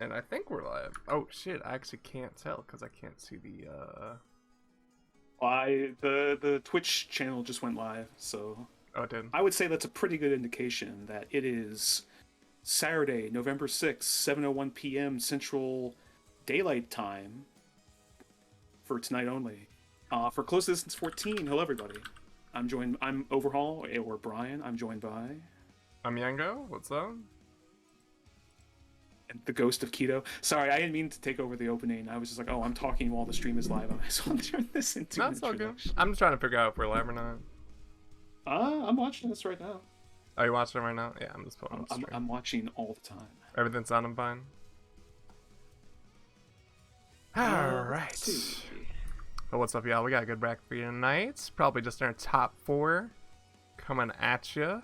And I think we're live. Oh shit, I actually can't tell because I can't see the The Twitch channel just went live, so Oh it did. I would say that's a pretty good indication that it is Saturday, November 6th, 7:01 p.m. Central Daylight Time for tonight only. For Close Distance 14, hello everybody. I'm Overhaul or Brian. I'm joined by I'm Yango, what's up? the Ghost of Keto. Sorry, I didn't mean to take over the opening. I was just like, oh, I'm talking while the stream is live. I just want to turn this into an That's all good. introduction. I'm just trying to figure out if we're live or not. I'm watching this right now. Are you watching it right now? Yeah, I'm just pulling I'm, up the I'm, stream. I'm watching all the time. Everything's sounding fine. Let's Alright. see. So what's up, y'all? We got a good bracket for you tonight. Probably just in our top 4 coming at you.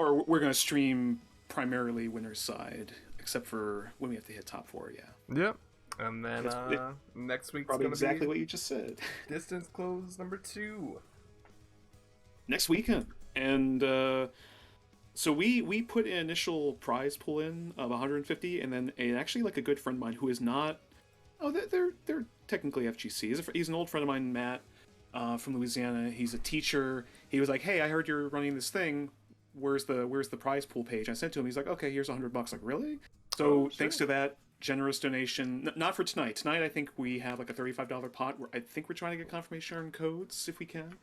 Or we're gonna stream primarily winner's side, except for when we have to hit top 4. Yeah, Yep. And then next week's probably gonna exactly be what you just said. distance close number 2. Next weekend, and so we put an initial prize pool in of 150, and then actually like a good friend of mine who is not. Oh, they're technically FGC. He's an old friend of mine, Matt, from Louisiana. He's a teacher. He was like, "Hey, I heard you're running this thing. Where's the prize pool page?" I sent to him. He's like, "Okay, here's $100." Like, really? So thanks to that generous donation, not for tonight. Tonight, I think we have like a $35 pot. Where I think we're trying to get confirmation on codes if we can.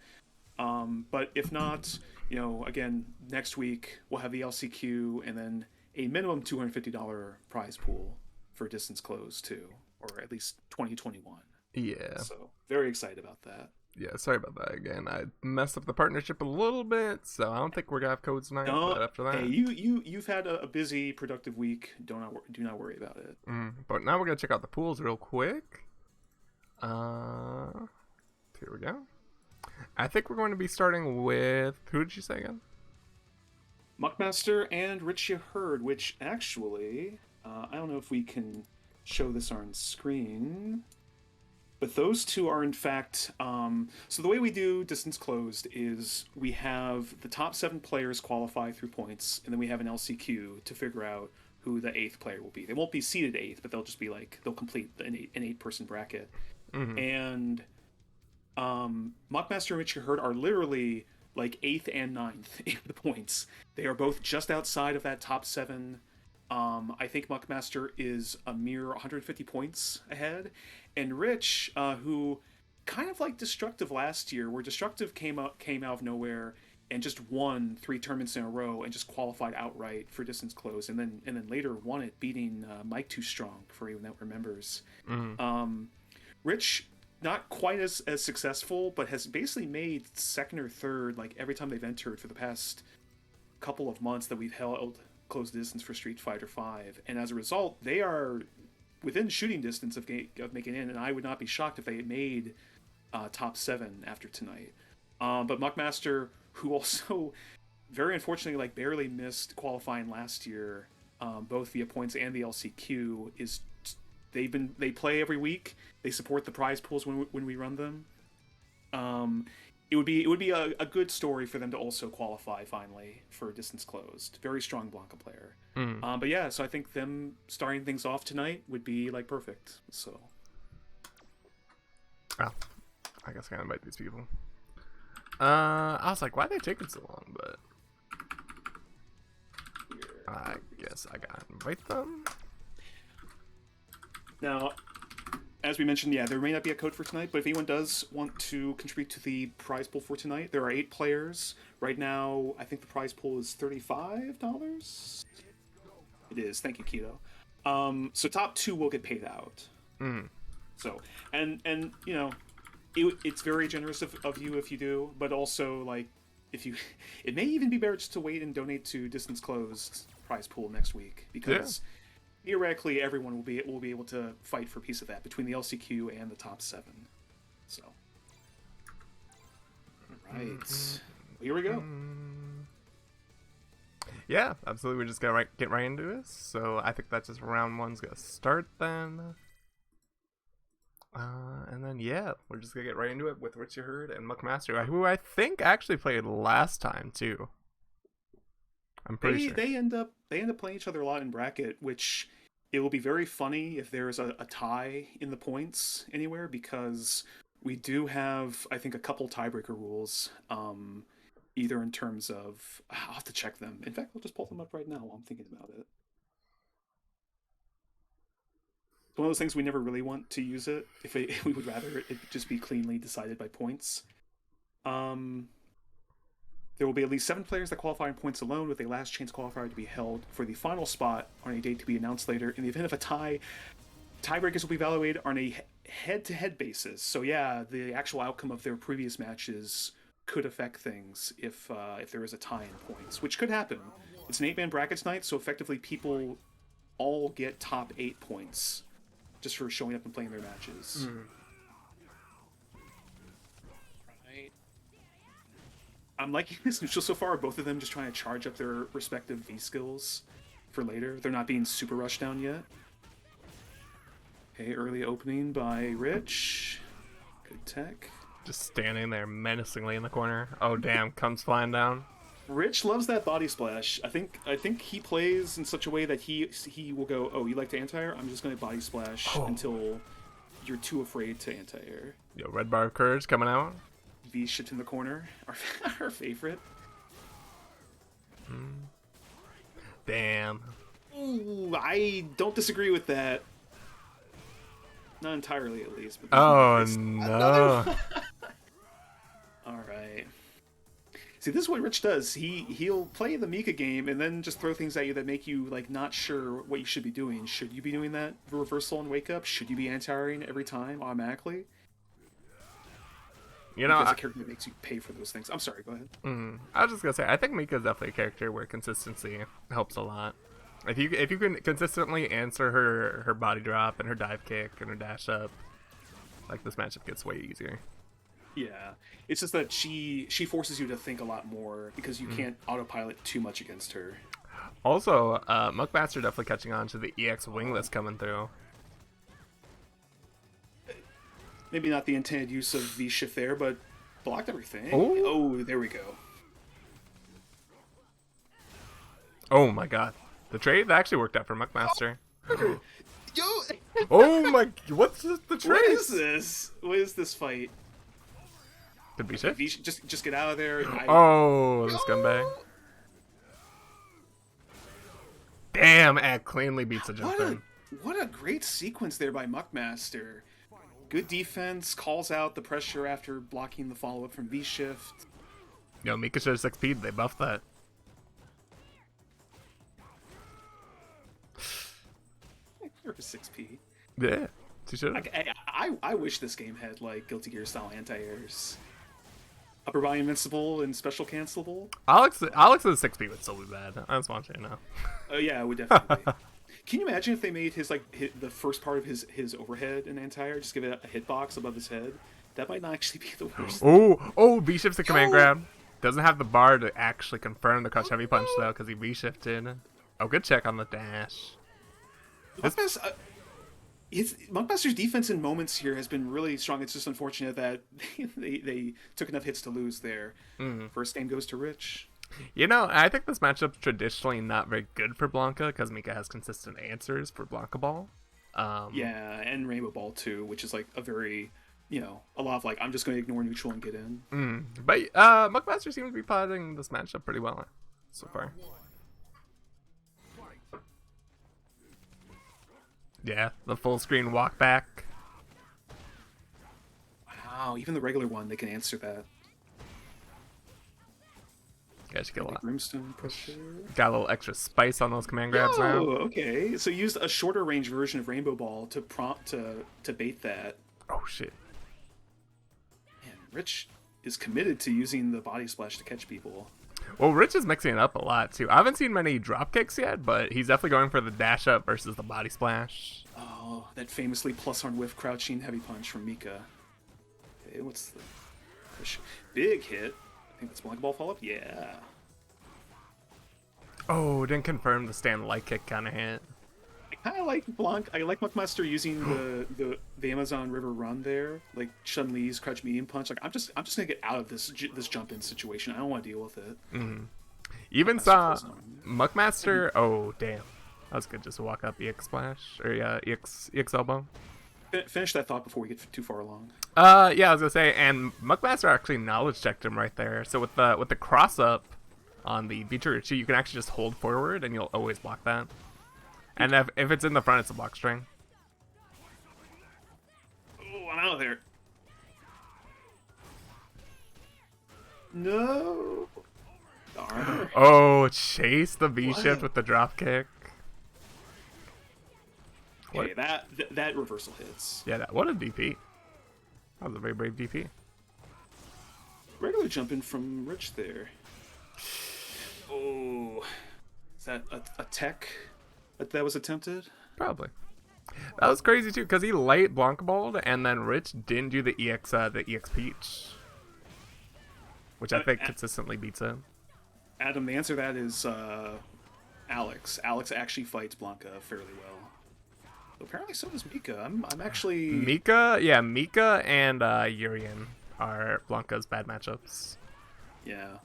But if not, again, next week we'll have the LCQ and then a minimum $250 prize pool for distance close too, or at least 2021. Yeah. So very excited about that. Yeah, sorry about that again. I messed up the partnership a little bit, so I don't think we're gonna have codes tonight. No, but after that, hey, you've had a busy, productive week. Do not worry about it. But now we're gonna check out the pools real quick. Here we go. I think we're going to be starting with who did you say again? Muckmaster and Rich You Heard, which actually, I don't know if we can show this on screen. But those two are in fact. So the way we do distance closed is we have the top 7 players qualify through points, and then we have an LCQ to figure out who the 8th player will be. They won't be seeded 8th, but they'll just be like they'll complete an 8-person bracket. Mm-hmm. And Mockmaster and Rich You Heard are literally like 8th and 9th in the points. They are both just outside of that top 7. I think Muckmaster is a mere 150 points ahead, and Rich, who kind of like Destructive last year, where Destructive came out of nowhere and just won 3 tournaments in a row and just qualified outright for distance close, and then later won it, beating Mike Too Strong, for anyone that remembers. Mm-hmm. Rich, not quite as successful, but has basically made 2nd or 3rd like every time they've entered for the past couple of months that we've held close distance for Street Fighter V, and as a result, they are within shooting distance of making in, and I would not be shocked if they had made top 7 after tonight. But Muckmaster, who also very unfortunately like barely missed qualifying last year, both via points and the LCQ, is they play every week. They support the prize pools when we run them. It would be a good story for them to also qualify finally for distance closed. Very strong Blanca player. Mm-hmm. But yeah, so I think them starting things off tonight would be like perfect. So Oh, I guess I gotta invite these people. I was like, why are they taking so long? But I guess I gotta invite them. now, as we mentioned, yeah, there may not be a code for tonight, but if anyone does want to contribute to the prize pool for tonight, there are 8 players. Right now, I think the prize pool is $35. It is. Thank you, Keto. So top 2 will get paid out. Mm-hmm. So, and it's very generous of you if you do, but also, like, if you, it may even be better just to wait and donate to distance closed prize pool next week, because theoretically everyone will be able to fight for a piece of that between the LCQ and the top 7. So, all right, here we go. Yeah, absolutely. We're just gonna get right into this. So I think that's just round 1's gonna start then. And then yeah, we're just gonna get right into it with Rich You Heard and Muckmaster, who I think actually played last time too. I'm pretty sure. They end up playing each other a lot in bracket, which it will be very funny if there's a tie in the points anywhere, because we do have, I think, a couple tiebreaker rules. Either in terms of, I'll have to check them. In fact, I'll just pull them up right now while I'm thinking about it. It's one of those things we never really want to use it. If we would rather it just be cleanly decided by points. There will be at least 7 players that qualify in points alone, with a last chance qualifier to be held for the final spot on a date to be announced later. In the event of a tie, tiebreakers will be evaluated on a head-to-head basis. So yeah, the actual outcome of their previous matches could affect things if there is a tie in points, which could happen. It's an 8-man bracket tonight, so effectively people all get top 8 points just for showing up and playing their matches. Right. I'm liking this neutral so far. Both of them just trying to charge up their respective V skills for later. They're not being super rushed down yet. Okay, early opening by Rich. Good tech. Just standing there menacingly in the corner. Oh damn, comes flying down. Rich loves that body splash. I think he plays in such a way that he will go, oh, you like to anti-air? I'm just going to body splash until you're too afraid to anti-air. Yo, red bar of courage coming out. V shift in the corner. Our favorite. Damn. Ooh, I don't disagree with that. Not entirely, at least. But oh no. Alright. See, this is what Rich does. He'll play the Mika game and then just throw things at you that make you like not sure what you should be doing. Should you be doing that reversal and wake up? Should you be anti-airing every time automatically? You know, because a character that makes you pay for those things. I'm sorry, go ahead. I was just gonna say, I think Mika's definitely a character where consistency helps a lot. If you can consistently answer her body drop and her dive kick and her dash up, like this matchup gets way easier. Yeah, it's just that she forces you to think a lot more because you can't autopilot too much against her. Also, Muckmaster definitely catching on to the EX wingless coming through. Maybe not the intended use of V-shift there, but blocked everything. Ooh. Oh, there we go. Oh my god. The trade actually worked out for Muckmaster. Oh. Yo! Oh my, what's the trade? What is this? What is this fight? The V-shift? Just get out of there. Oh, the scumbag. Damn, Ed cleanly beats a jump in. What a great sequence there by Muckmaster. Good defense, calls out the pressure after blocking the follow-up from V-shift. Yo, Mika shows XP, they buffed that. You're a 6P. Yeah, she should. I wish this game had like Guilty Gear style anti-airs. Upper body invincible and special cancelable. Alex's 6P would still be bad. I just want you to know. Oh yeah, it would definitely. Can you imagine if they made his the first part of his overhead an anti-air, just give it a hitbox above his head? That might not actually be the worst. Oh, V-shifts the command grab. Doesn't have the bar to actually confirm the crush heavy punch though, because he V-shifted. Oh, good check on the dash. Muckmaster's defense in moments here has been really strong. It's just unfortunate that they took enough hits to lose there. First game goes to Rich. You know, I think this matchup's traditionally not very good for Blanca because Mika has consistent answers for Blanca Ball. Yeah, and Rainbow Ball too, which is like a very, a lot of like, I'm just going to ignore neutral and get in. But Muckmaster seems to be piloting this matchup pretty well so far. Yeah, the full screen walk back. Wow, even the regular one, they can answer that. Guys, get a lot. Brimstone pressure. Got a little extra spice on those command grabs now. Oh, okay. So used a shorter range version of Rainbow Ball to prompt to bait that. Oh shit. Man, Rich is committed to using the body splash to catch people. Well, Rich is mixing it up a lot too. I haven't seen many drop kicks yet, but he's definitely going for the dash up versus the body splash. Oh, that famously plus on whiff crouching heavy punch from Mika. Okay, what's the push? Big hit. I think that's Blanca Ball follow up. Yeah. Oh, didn't confirm the stand light kick kind of hit. I kind of like I like Muckmaster using the Amazon River run there, like Chun Li's crouch medium punch. Like I'm just gonna get out of this jump in situation. I don't want to deal with it. Even Muckmaster saw falls down. Muckmaster. Oh damn, that was good. Just to walk up EX splash or yeah, EX elbow. Finish that thought before we get too far along. Yeah, I was gonna say, and Muckmaster actually knowledge checked him right there. So with the cross up on the Beacher, you can actually just hold forward, and you'll always block that. And if it's in the front, it's a block string. Oh, I'm out of there. No. Darn. Oh, chase the V shift What? with the drop kick. Okay, that reversal hits. Yeah, what a DP. That was a very brave DP. Regular jumping from Rich there. Oh, is that a tech that was attempted? Probably. That was crazy too, because he light Blanca balled, and then Rich didn't do the EX Peach, which I think consistently beats him. Adam, the answer to that is Alex. Alex actually fights Blanca fairly well. Apparently, so does Mika. I'm actually Mika and Urian are Blanca's bad matchups. Yeah.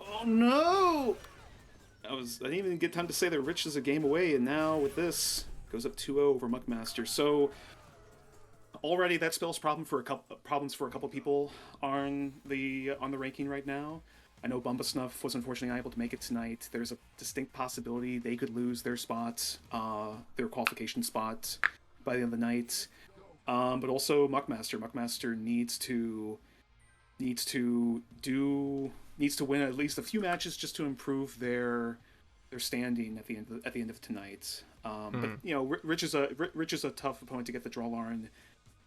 Oh no! I didn't even get time to say that Rich is a game away, and now with this goes up 2-0 over Muckmaster. So already that spells problems for a couple people on the ranking right now. I know Bumba Snuff was unfortunately unable to make it tonight. There's a distinct possibility they could lose their spot, their qualification spot, by the end of the night. But also Muckmaster. Muckmaster needs to win at least a few matches just to improve their standing at the end of tonight. But you know, Rich is a tough opponent to get the draw on.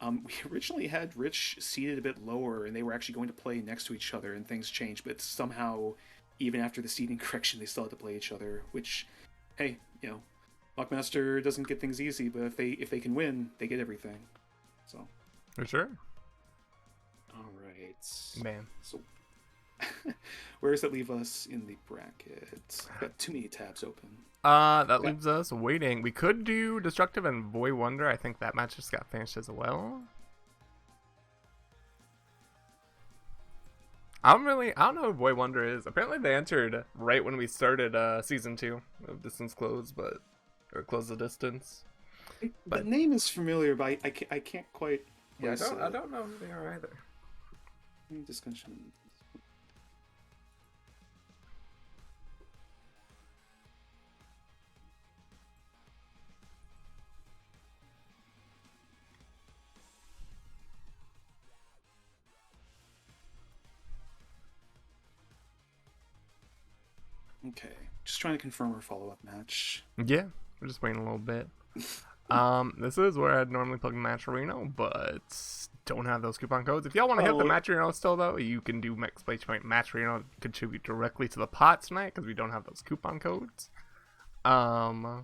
We originally had Rich seated a bit lower, and they were actually going to play next to each other, and things changed. But somehow, even after the seating correction, they still had to play each other. Which, hey, you know, Muckmaster doesn't get things easy, but if they can win, they get everything. So, For sure. all right, Man. So, where does that leave us in the bracket? I've got too many tabs open. That leaves us waiting. We could do Destructive and Boy Wonder. I think that match just got finished as well. I don't know who Boy Wonder is. Apparently they entered right when we started season 2 of Distance Close, or Close the Distance. The name is familiar, but I can't quite. Yeah, I don't know who they are either. Discussion. Okay, just trying to confirm our follow-up match. Yeah, we're just waiting a little bit. This is where I'd normally plug Matcherino, but don't have those coupon codes. If y'all want to hit the Matcherino still, though, you can do exclamation Matcherino, contribute directly to the pot tonight, because we don't have those coupon codes. And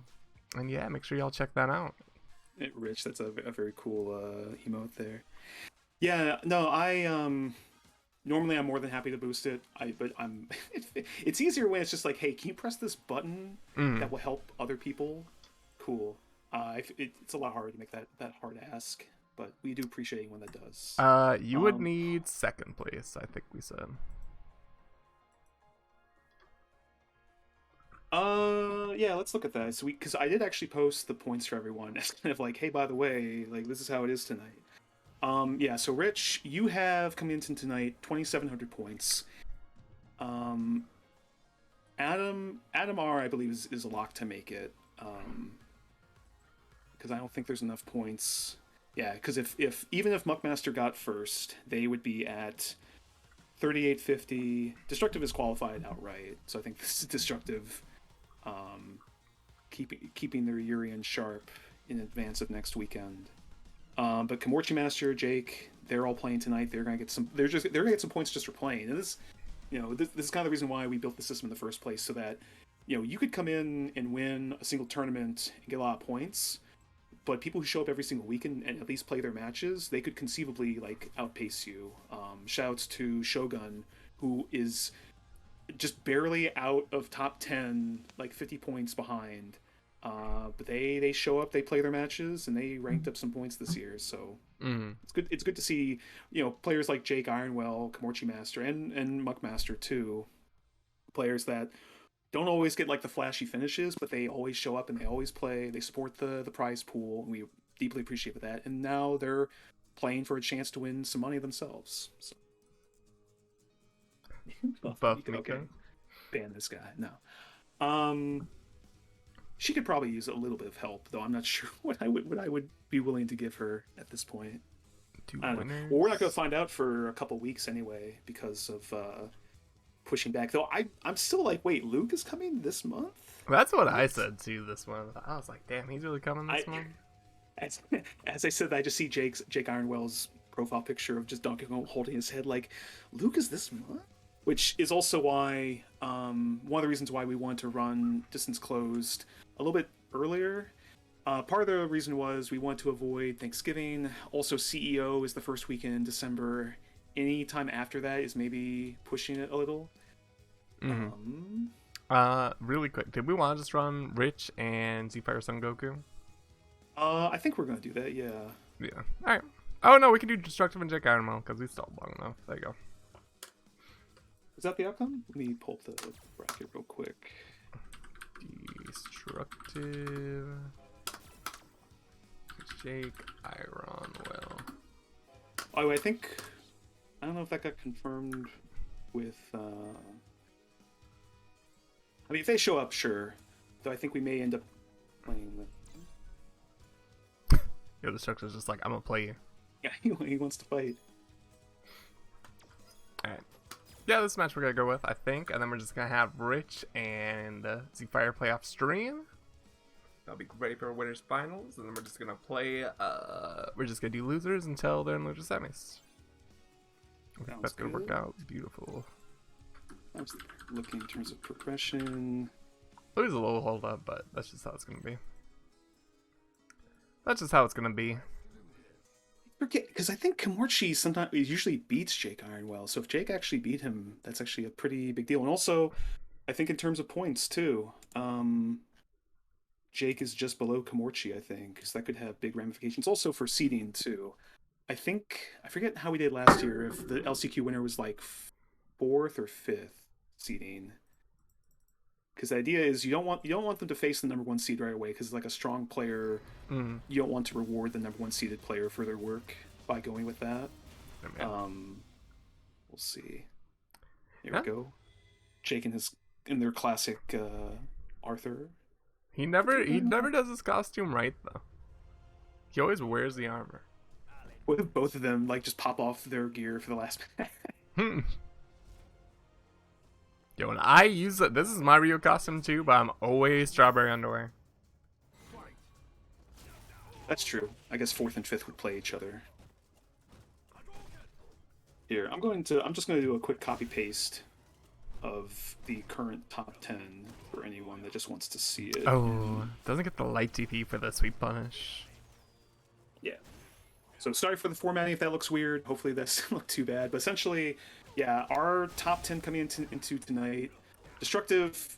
yeah, make sure y'all check that out. Rich, that's a very cool emote there. Yeah, no, normally I'm more than happy to boost it. But it's easier when it's just like, hey, can you press this button that will help other people? Cool. It's a lot harder to make that hard ask, but we do appreciate when that does. You would need second place, I think we said. Yeah, let's look at that. So because I did actually post the points for everyone. It's kind of like, hey, by the way, like this is how it is tonight. Yeah. So Rich, you have come into tonight 2,700 points. Adam R, I believe is a lock to make it. Because I don't think there's enough points. Yeah, because even if Muckmaster got first, they would be at 3850. Destructive is qualified outright, so I think this is Destructive keeping their Urian sharp in advance of next weekend. But Kamorchi Master, Jake, they're all playing tonight. They're gonna get some points just for playing. And this is kind of the reason why we built the system in the first place, so that you could come in and win a single tournament and get a lot of points. But people who show up every single week and at least play their matches, they could conceivably outpace you. Shouts to Shogun, who is just barely out of top 10, 50 points behind. But they show up, they play their matches, and they ranked up some points this year. So Mm. It's good to see, players like Jake Ironwell, Komorchi Master, and Muck Master too. Players that don't always get like the flashy finishes, but they always show up and they always play. They support the prize pool, and we deeply appreciate that. And now they're playing for a chance to win some money themselves. So. Buff Mika. Okay. Ban this guy. No. She could probably use a little bit of help, though. I'm not sure what I would be willing to give her at this point. I don't know. Well, we're not going to find out for a couple weeks anyway because of pushing back. Though I'm still like, wait, Luke is coming this month? That's what I said too this month. I was like, damn, he's really coming this month. As I said, I just see Jake Ironwell's profile picture of just Donkey Kong holding his head like, Luke is this month? Which is also why one of the reasons why we wanted to run Distance Closed a little bit earlier. Part of the reason was we want to avoid Thanksgiving. Also, CEO is the first weekend in December. Any time after that is maybe pushing it a little. Mm-hmm. Really quick, did we want to just run Rich and Z-Fire Son Goku? I think we're gonna do that. Yeah. Yeah. All right. Oh no, we can do Destructive and Jake Ironman because we stalled long enough. There you go. Is that the outcome? Let me pull up the bracket real quick. Destructive. Jake Ironwell. Oh, I don't know if that got confirmed with. I mean, if they show up, sure. Though I think we may end up playing the. Yeah, Destructive's just like, I'm gonna play you. Yeah, he wants to fight. Alright. Yeah, this match we're gonna go with, I think, and then we're just gonna have Rich and Z-Fire playoff stream. That'll be ready for winners finals, and then we're just gonna play. We're just gonna do losers until they're in loser semis. Okay, that's gonna work out beautiful. I was looking in terms of progression. There's a little hold up, but that's just how it's gonna be. That's just how it's gonna be. Forget, because I think Komorchi sometimes usually beats Jake Ironwell. So if Jake actually beat him, that's actually a pretty big deal. And also, I think in terms of points too, Jake is just below Komorchi, I think, because that could have big ramifications. Also for seeding too. I forget how we did last year. If the LCQ winner was like 4th or 5th seeding. Because the idea is you don't want them to face the number 1 seed right away because it's like a strong player. Mm. You don't want to reward the number 1 seeded player for their work by going with that. We'll see. There we go. Jake in their classic Arthur. He never does his costume right though. He always wears the armor. What if both of them like just pop off their gear for the last match? Yo, when I use it, this is my real costume too, but I'm always strawberry underwear. That's true. I guess 4th and 5th would play each other. Here, I'm just going to do a quick copy paste of the current top 10 for anyone that just wants to see it. Oh, doesn't get the light TP for the sweet punish. Yeah. So sorry for the formatting if that looks weird. Hopefully that doesn't look too bad. But essentially, yeah, our top 10 coming into tonight. Destructive,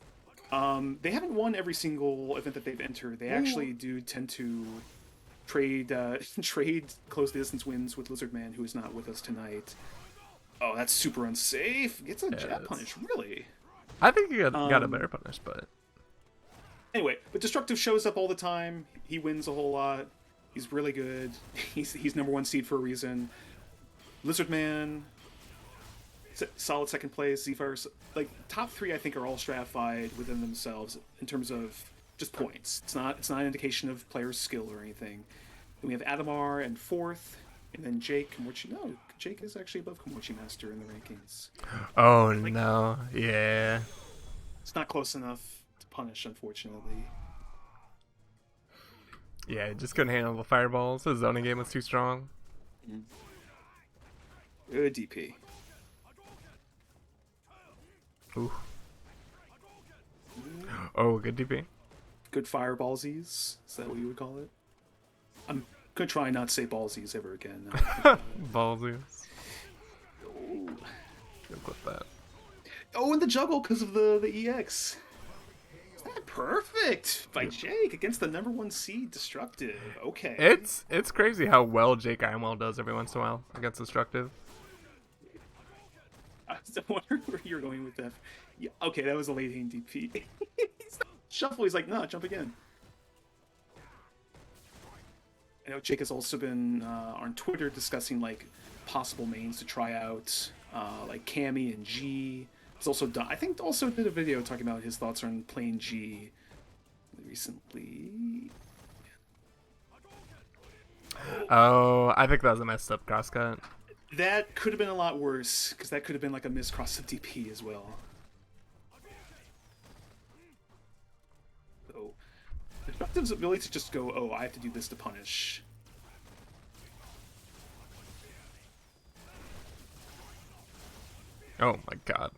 they haven't won every single event that they've entered. They actually do tend to trade close distance wins with Lizardman, who is not with us tonight. Oh, that's super unsafe. Gets a jab punish, really? I think he got a better punish, but... Anyway, but Destructive shows up all the time. He wins a whole lot. He's really good. He's number 1 seed for a reason. Lizardman, solid 2nd place. Z-Fire, like top 3, I think are all stratified within themselves in terms of just points. It's not an indication of player's skill or anything. Then we have Adamar in 4th, and then Jake Komorchi. No, Jake is actually above Komorchi Master in the rankings. Oh no, yeah. It's not close enough to punish, unfortunately. Yeah, he just couldn't handle the fireballs. His zoning game was too strong. Good DP. Ooh. Oh, good DP. Good fireballsies. Is that what you would call it? I'm gonna try not to say ballsies ever again. Ballsies. Go clip that. Oh, and the juggle because of the EX. Is that Perfect by Jake against the #1 seed Destructive. Okay. It's crazy how well Jake Ironwell does every once in a while against Destructive. I was wondering where you're going with that. Yeah, okay, that was a late hand DP. He's not shuffle. He's like, no, jump again. I know Jake has also been on Twitter discussing like possible mains to try out, like Cammy and G. He's also done. I think also did a video talking about his thoughts on playing G recently. Oh, I think that was a messed up crosscut. That could have been a lot worse, because that could have been like a missed cross of DP as well. So, Destructive's ability to just go, oh, I have to do this to punish. Oh my god.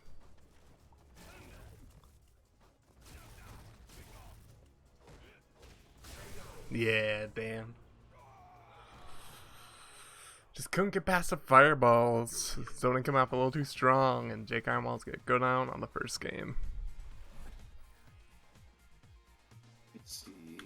Yeah, damn. Just couldn't get past the fireballs. Zoning came out a little too strong, and Jake Ironwell's gonna go down on the first game. Let's see.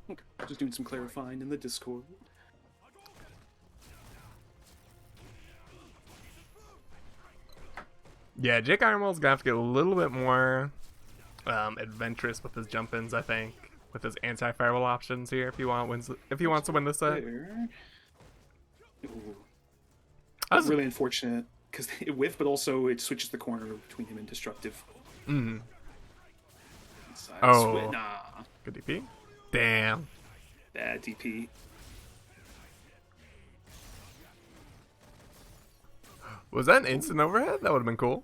Okay, just doing some clarifying in the Discord. Yeah, Jake Ironwell's gonna have to get a little bit more adventurous with his jump-ins, I think, with his anti-fireball options here if he wants to win this set. That's really unfortunate because it whiffed, but also it switches the corner between him and Destructive. Mm. Oh, nah. Good DP. Damn. Bad DP. Was that an instant overhead? That would have been cool.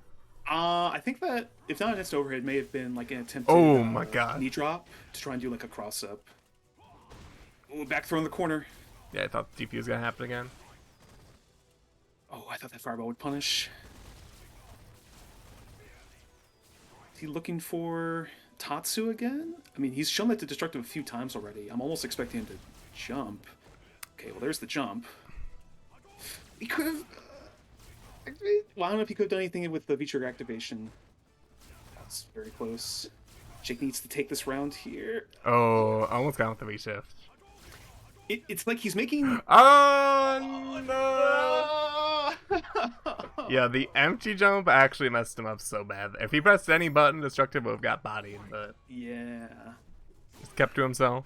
I think that if not an instant overhead, may have been like an attempt oh my god, knee drop to try and do like a cross up. Ooh, back throw in the corner. Yeah, I thought DP was gonna happen again. Oh, I thought that fireball would punish. Is he looking for Tatsu again? I mean, he's shown that to Destructive a few times already. I'm almost expecting him to jump. Okay, well, there's the jump. He could have... well, I don't know if he could have done anything with the V-trigger activation. That's very close. Jake needs to take this round here. Oh, almost got with the V-shift. It's like he's making... Oh, no! Yeah, the empty jump actually messed him up so bad. If he pressed any button, Destructive would have got bodied, but... yeah. Just kept to himself.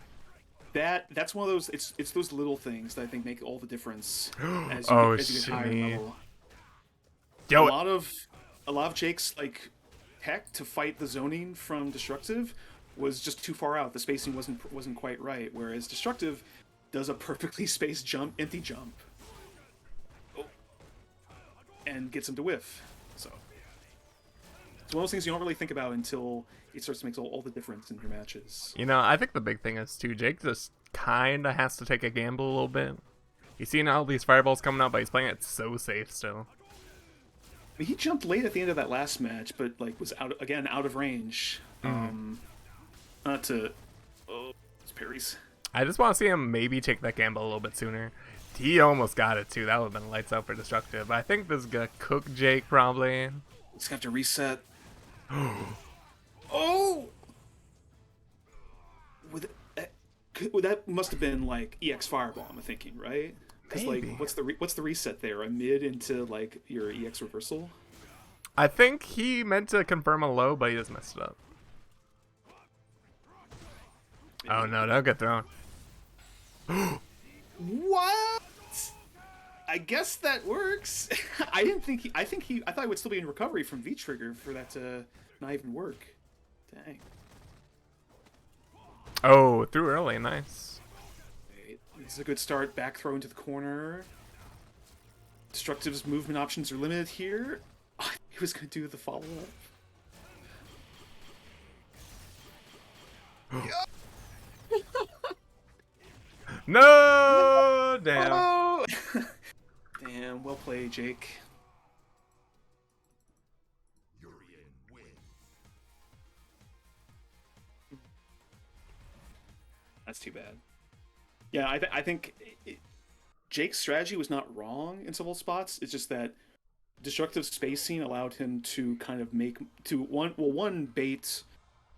That's one of those... It's those little things that I think make all the difference as you get higher level. Yo, a lot of Jake's like tech to fight the zoning from Destructive was just too far out. The spacing wasn't quite right. Whereas Destructive does a perfectly spaced jump, empty jump, and gets him to whiff. So it's one of those things you don't really think about until it starts to make all the difference in your matches. You know, I think the big thing is too, Jake just kind of has to take a gamble a little bit. He's seeing all these fireballs coming out, but he's playing it so safe still. I mean, he jumped late at the end of that last match, but like was out of range. Not to it's parries. I just want to see him maybe take that gamble a little bit sooner. He almost got it too. That would have been lights out for Destructive. I think this is gonna cook Jake probably. He's gonna have to reset. Oh! That must have been like EX Fireball, I'm thinking, right? Because like, what's the reset there? A mid into like your EX reversal? I think he meant to confirm a low, but he just messed it up. Oh no, don't get thrown. What? I guess that works. I thought it would still be in recovery from V trigger for that to not even work. Dang. Oh, threw early, nice. This is a good start. Back throw into the corner. Destructive's movement options are limited here. Oh, he was going to do the follow-up. No! Damn. Oh! Damn, well played, Jake. That's too bad. Yeah, I think Jake's strategy was not wrong in several spots. It's just that destructive spacing allowed him to kind of make one bait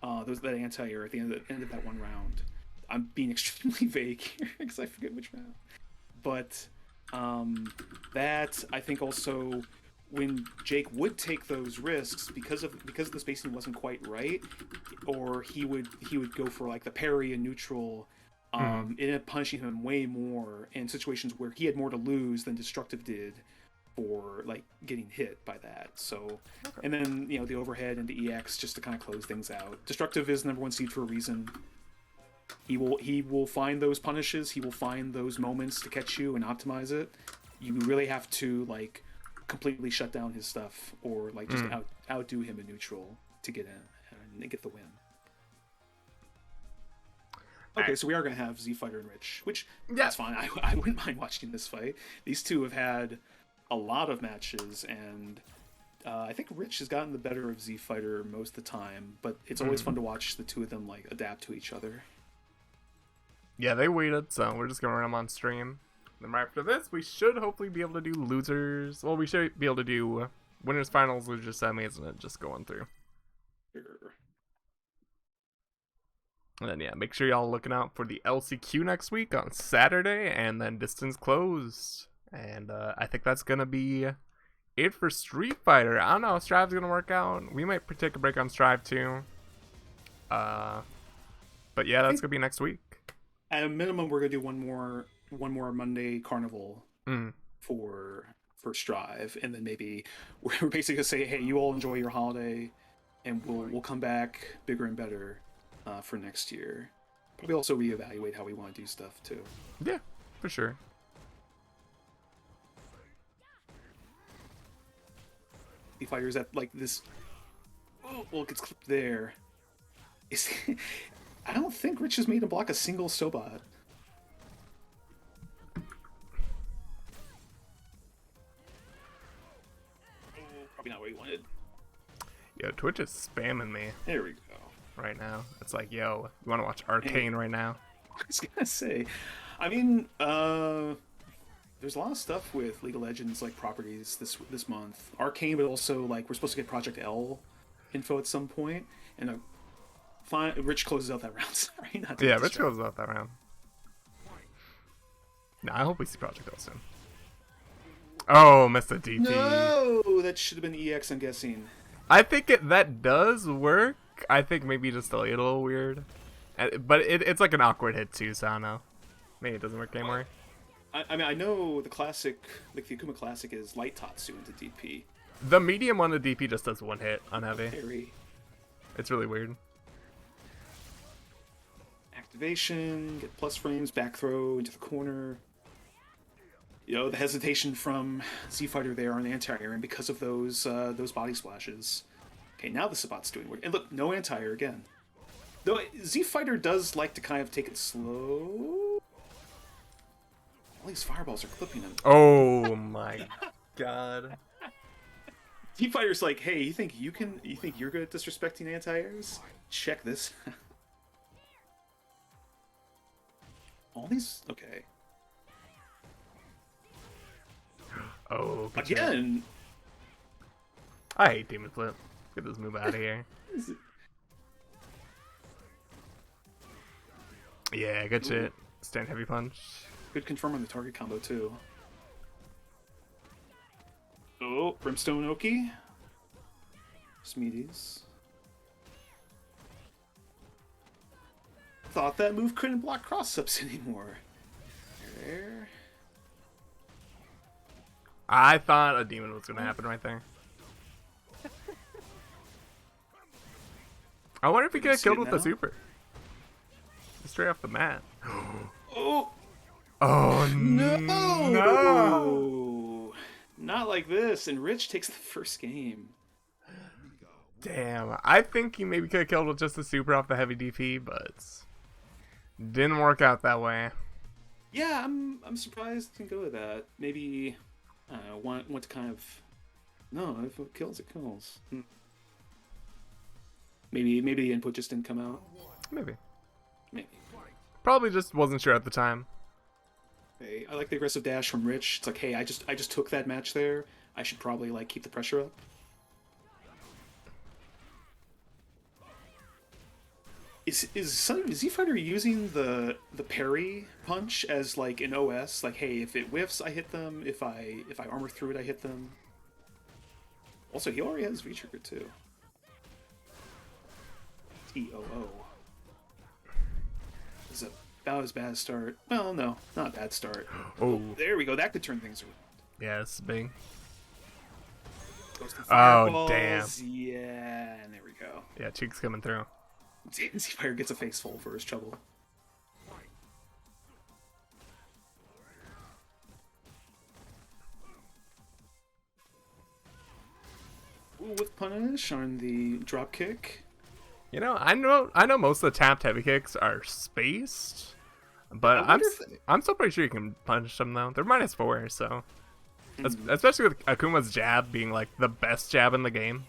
that anti-air at the end of that one round. I'm being extremely vague here because I forget which round. But that I think also when Jake would take those risks because the spacing wasn't quite right, or he would go for like the parry and neutral. It ended up punishing him way more in situations where he had more to lose than Destructive did for like getting hit by that. So, and then the overhead into EX just to kind of close things out. Destructive is #1 seed for a reason. He will find those punishes. He will find those moments to catch you and optimize it. You really have to like completely shut down his stuff or like just outdo him in neutral to get in and get the win. Okay, so we are going to have Z Fighter and Rich, which that's fine. I wouldn't mind watching this fight. These two have had a lot of matches, and I think Rich has gotten the better of Z Fighter most of the time, but it's always fun to watch the two of them like adapt to each other. Yeah, they waited, so we're just going to run them on stream. Then right after this, we should hopefully be able to do losers. Well, we should be able to do winners, finals, losers, semis, and then just going through. Sure. And then, yeah, make sure y'all looking out for the LCQ next week on Saturday, and then distance closed. And I think that's going to be it for Street Fighter. I don't know if Strive's going to work out. We might take a break on Strive, too. But yeah, that's going to be next week. At a minimum, we're going to do one more Monday Carnival for Strive, and then maybe we're basically going to say, hey, you all enjoy your holiday, and we'll come back bigger and better for next year. Probably also reevaluate how we want to do stuff too. Yeah, for sure. The fighters at like this. Oh, well, it gets clipped there. I don't think Rich has made him block a single Sobat. Probably not what he wanted. Yo, Twitch is spamming me. There we go. Right now, it's like, yo, you want to watch Arcane right now? I was gonna say, I mean, there's a lot of stuff with League of Legends like properties this month. Arcane, but also like we're supposed to get Project L info at some point, and Rich closes out that round. Sorry, not to Rich closes out that round. No, I hope we see Project L soon. Oh, missed the DP. No, that should have been EX. I'm guessing. I think that does work. I think maybe just a little weird, but it's like an awkward hit too. So I don't know. Maybe it doesn't work anymore. I mean, I know the classic, like the Akuma Classic, is Light Tatsu into DP. The medium one, the DP just does one hit on heavy. Parry. It's really weird. Activation, get plus frames, back throw into the corner. The hesitation from Z Fighter there on anti-air, and because of those body splashes. Okay, now the Sabat's doing work. And look, no anti-air again. Though Z Fighter does like to kind of take it slow. All these fireballs are clipping him. Oh my god. Z Fighter's like, hey, you think you're good at disrespecting anti-airs? Check this. All these, okay. Oh, again. I hate Demon Flip. Get this move out of here. Yeah, good shit. Stand heavy punch. Good confirm on the target combo too. Oh, Brimstone Oki. Smeeties. Thought that move couldn't block cross-ups anymore. There. I thought a demon was gonna happen right there. I wonder if he could get killed with the super. Straight off the mat. Oh! Oh no! No! Not like this, and Rich takes the first game. Damn, I think he maybe could have killed with just the super off the heavy DP, but didn't work out that way. Yeah, I'm surprised he didn't go with that. Maybe want to kind of if it kills, it kills. Maybe the input just didn't come out. Maybe. Probably just wasn't sure at the time. Hey, I like the aggressive dash from Rich. It's like, hey, I just took that match there. I should probably like keep the pressure up. Is Z Fighter using the parry punch as like an OS? Like, hey, if it whiffs, I hit them. If I armor through it, I hit them. Also, he already has V-trigger too. TOO. This is about as bad a start. Well, no, not a bad start. Oh, There we go. That could turn things around. yeah, it's big. Goes to Oh, damn. fireballs. Yeah, and there we go. Yeah, Cheek's coming through. Z-Fire gets a face full for his trouble. Ooh, with punish on the drop kick. You know, I know most of the tapped heavy kicks are spaced, but I'm still pretty sure you can punish them though. They're -4, so especially with Akuma's jab being like the best jab in the game.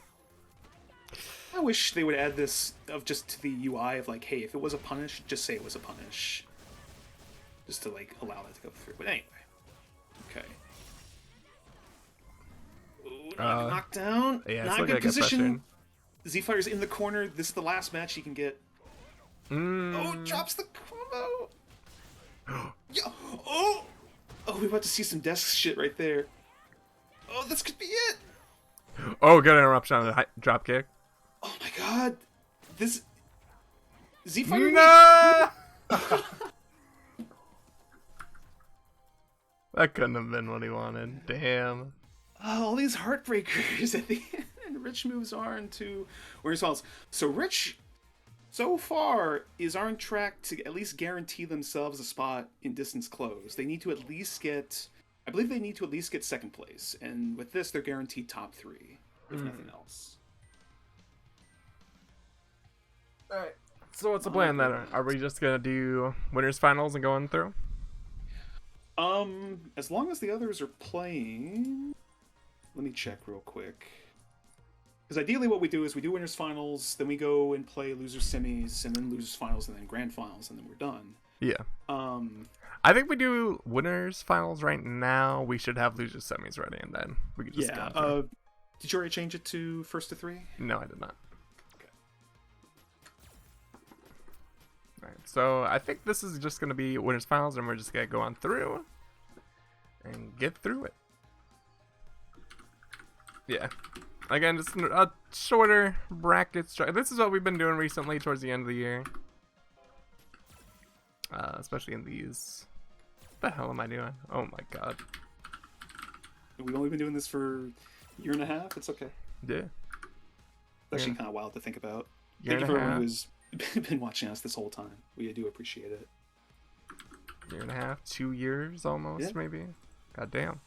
I wish they would add this of just to the UI of like, hey, if it was a punish, just say it was a punish, just to like allow that to go through. But anyway, okay. Ooh, knockdown. Yeah, it's not a looking good like a position. Z-Fire's in the corner. This is the last match he can get. Oh, drops the combo. Yeah. Oh, we're about to see some desk shit right there. Oh, this could be it. Oh, good interruption on the drop kick. Oh my god, this Z-Fire. No! That couldn't have been what he wanted. Damn. Oh, all these heartbreakers at the end. And Rich moves on to where's Falls. So Rich, so far, is on track to at least guarantee themselves a spot in distance close. They need to at least get, I believe they need to at least get second place. And with this, they're guaranteed top 3, if nothing else. Alright. So what's the plan then? Are we just gonna do winners finals and going through? As long as the others are playing, let me check real quick. Because ideally what we do is we do winners finals, then we go and play losers semis, and then losers finals, and then grand finals, and then we're done. Yeah. I think we do winners finals right now. We should have losers semis ready, and then we could just go through. Did you already change it to 1st to 3? No, I did not. Okay. Alright, so I think this is just gonna be winners finals, and we're just gonna go on through and get through it. Yeah. Again, just a shorter bracket. This is what we've been doing recently towards the end of the year. Especially in these. What the hell am I doing? Oh my god. We've only been doing this for a year and a half. It's okay. Yeah. It's actually kind of wild to think about. Year Thank and you a for everyone half. who's been watching us this whole time. We do appreciate it. Year and a half, 2 years almost, Yeah. maybe. God damn.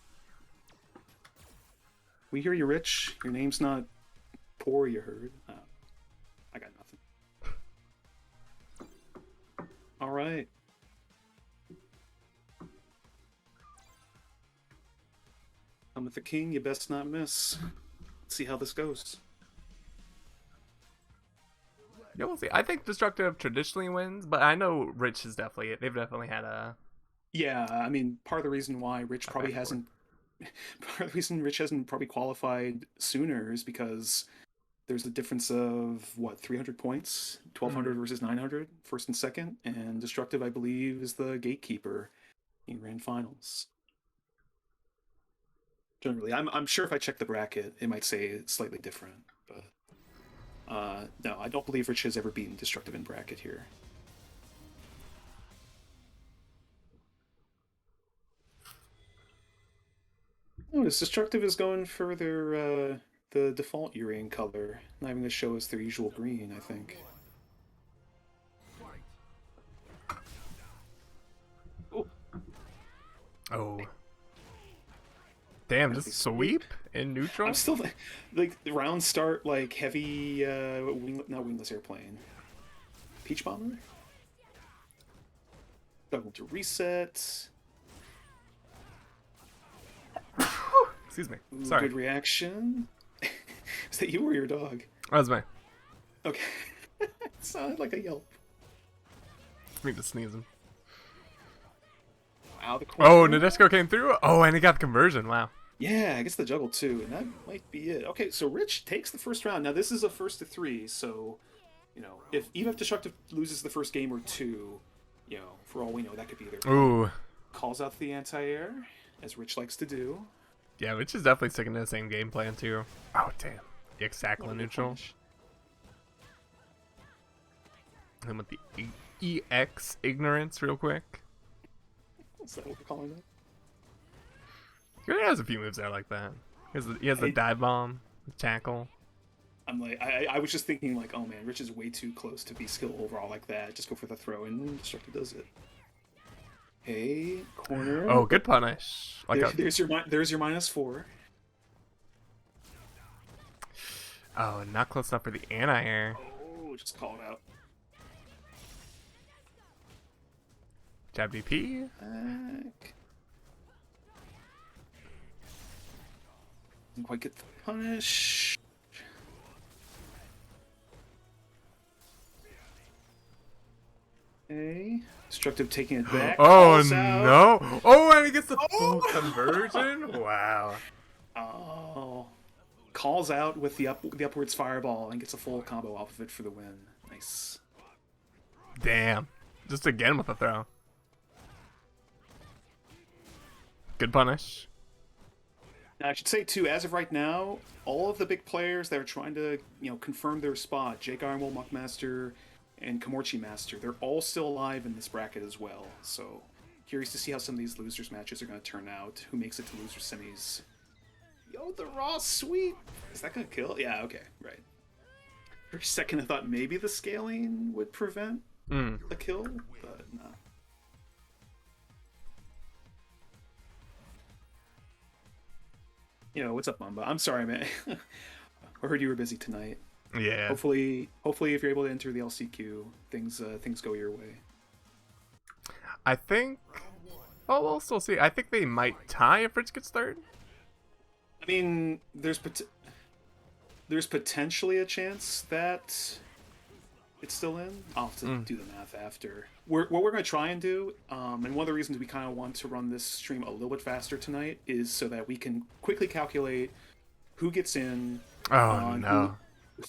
We hear you, Rich. Your name's not poor, you heard. I got nothing. All right. I'm with the king. You best not miss. Let's see how this goes. Yeah, we'll see. I think Destructive traditionally wins, but I know Rich has they've definitely had a... Yeah, I mean, part of the reason why Rich probably hasn't... Part of the reason Rich hasn't probably qualified sooner is because there's a difference of, what, 300 points? 1,200 versus 900, first and second. And Destructive, I believe, is the gatekeeper in grand finals. Generally, I'm sure if I check the bracket, it might say it's slightly different. But no, I don't believe Rich has ever beaten Destructive in bracket here. Notice Destructive is going for their the default Urian color, not even going to show us their usual green, I think. Oh. Oh. Damn, just sweep in neutral? I'm still like the rounds start like heavy not wingless airplane. Peach bomber? Double to reset. Excuse me. Ooh, Sorry. good reaction. Is that you or your dog? That was me. Okay. It sounded like a yelp. Me just sneezing. out of the corner. Oh, Nadeshiko came through. Oh, and he got the conversion. Wow. Yeah, I guess the juggle too, and that might be it. Okay, so Rich takes the first round. Now this is a 1-3, so even if Destructive loses the first game or two, for all we know, that could be their plan. Ooh. Calls out the anti-air, as Rich likes to do. Yeah, Rich is definitely sticking to the same game plan too. Oh damn. Exactly neutral. And with the EX ignorance real quick. Is that what we're calling that? He has a few moves there like that. He has the dive bomb, the tackle. I'm like, I was just thinking like, oh man, Rich is way too close to be skill overall like that. Just go for the throw, and Destructive does it. Hey, corner. Oh, good punish. There's your -4. Oh, not close enough for the anti-air. Oh, just call it out. Jab DP. Back. Didn't quite get the punish. Okay. Destructive taking it back. Oh no! Oh, and he gets the full conversion. Wow. Oh. Calls out with the upwards fireball and gets a full combo off of it for the win. Nice. Damn. Just again with a throw. Good punish. Now, I should say too, as of right now, all of the big players that are trying to, confirm their spot, Jake Ironwool, Muckmaster, and Komorchi Master, they're all still alive in this bracket as well. So, curious to see how some of these losers matches are going to turn out. Who makes it to loser semis? Yo, the raw sweep! Is that going to kill? Yeah, okay, right. For a second, I thought maybe the scaling would prevent a kill, but no. What's up, Mamba? I'm sorry, man. I heard you were busy tonight. Yeah. Hopefully, if you're able to enter the LCQ, things go your way. I think. Oh, we'll still see. I think they might tie if Rich gets third. I mean, there's potentially a chance that it's still in. I'll have to do the math after. What we're going to try and do, and one of the reasons we kind of want to run this stream a little bit faster tonight, is so that we can quickly calculate who gets in. Oh no.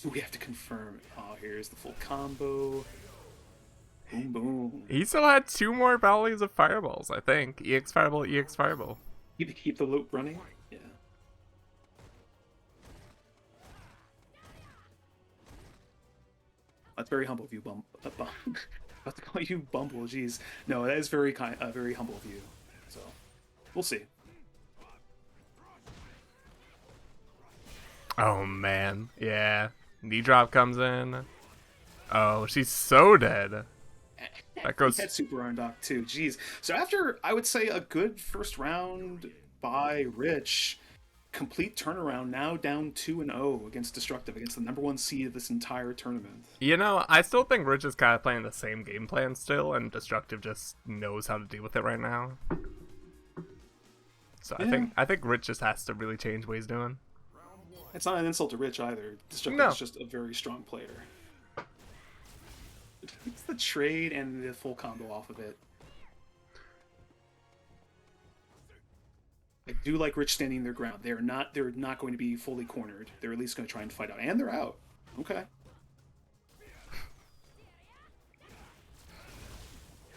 Who we have to confirm. Oh, here's the full combo. Boom, boom. He still had 2 more volleys of fireballs, I think. EX fireball, EX fireball. Keep the loop running. Yeah. That's very humble of you, about to call you Bumble. Jeez, no, that is very humble of you. So, we'll see. Oh man, yeah. Knee drop comes in. Oh, she's so dead. That goes. He had super iron dock too. Jeez. So after I would say a good first round by Rich, complete turnaround. Now down 2-0 against Destructive, against the #1 seed of this entire tournament. I still think Rich is kind of playing the same game plan still, and Destructive just knows how to deal with it right now. So yeah. I think Rich just has to really change what he's doing. It's not an insult to Rich either. Destructive is just a very strong player. It's the trade and the full combo off of it. I do like Rich standing their ground. They're not going to be fully cornered. They're at least going to try and fight out. And they're out. Okay.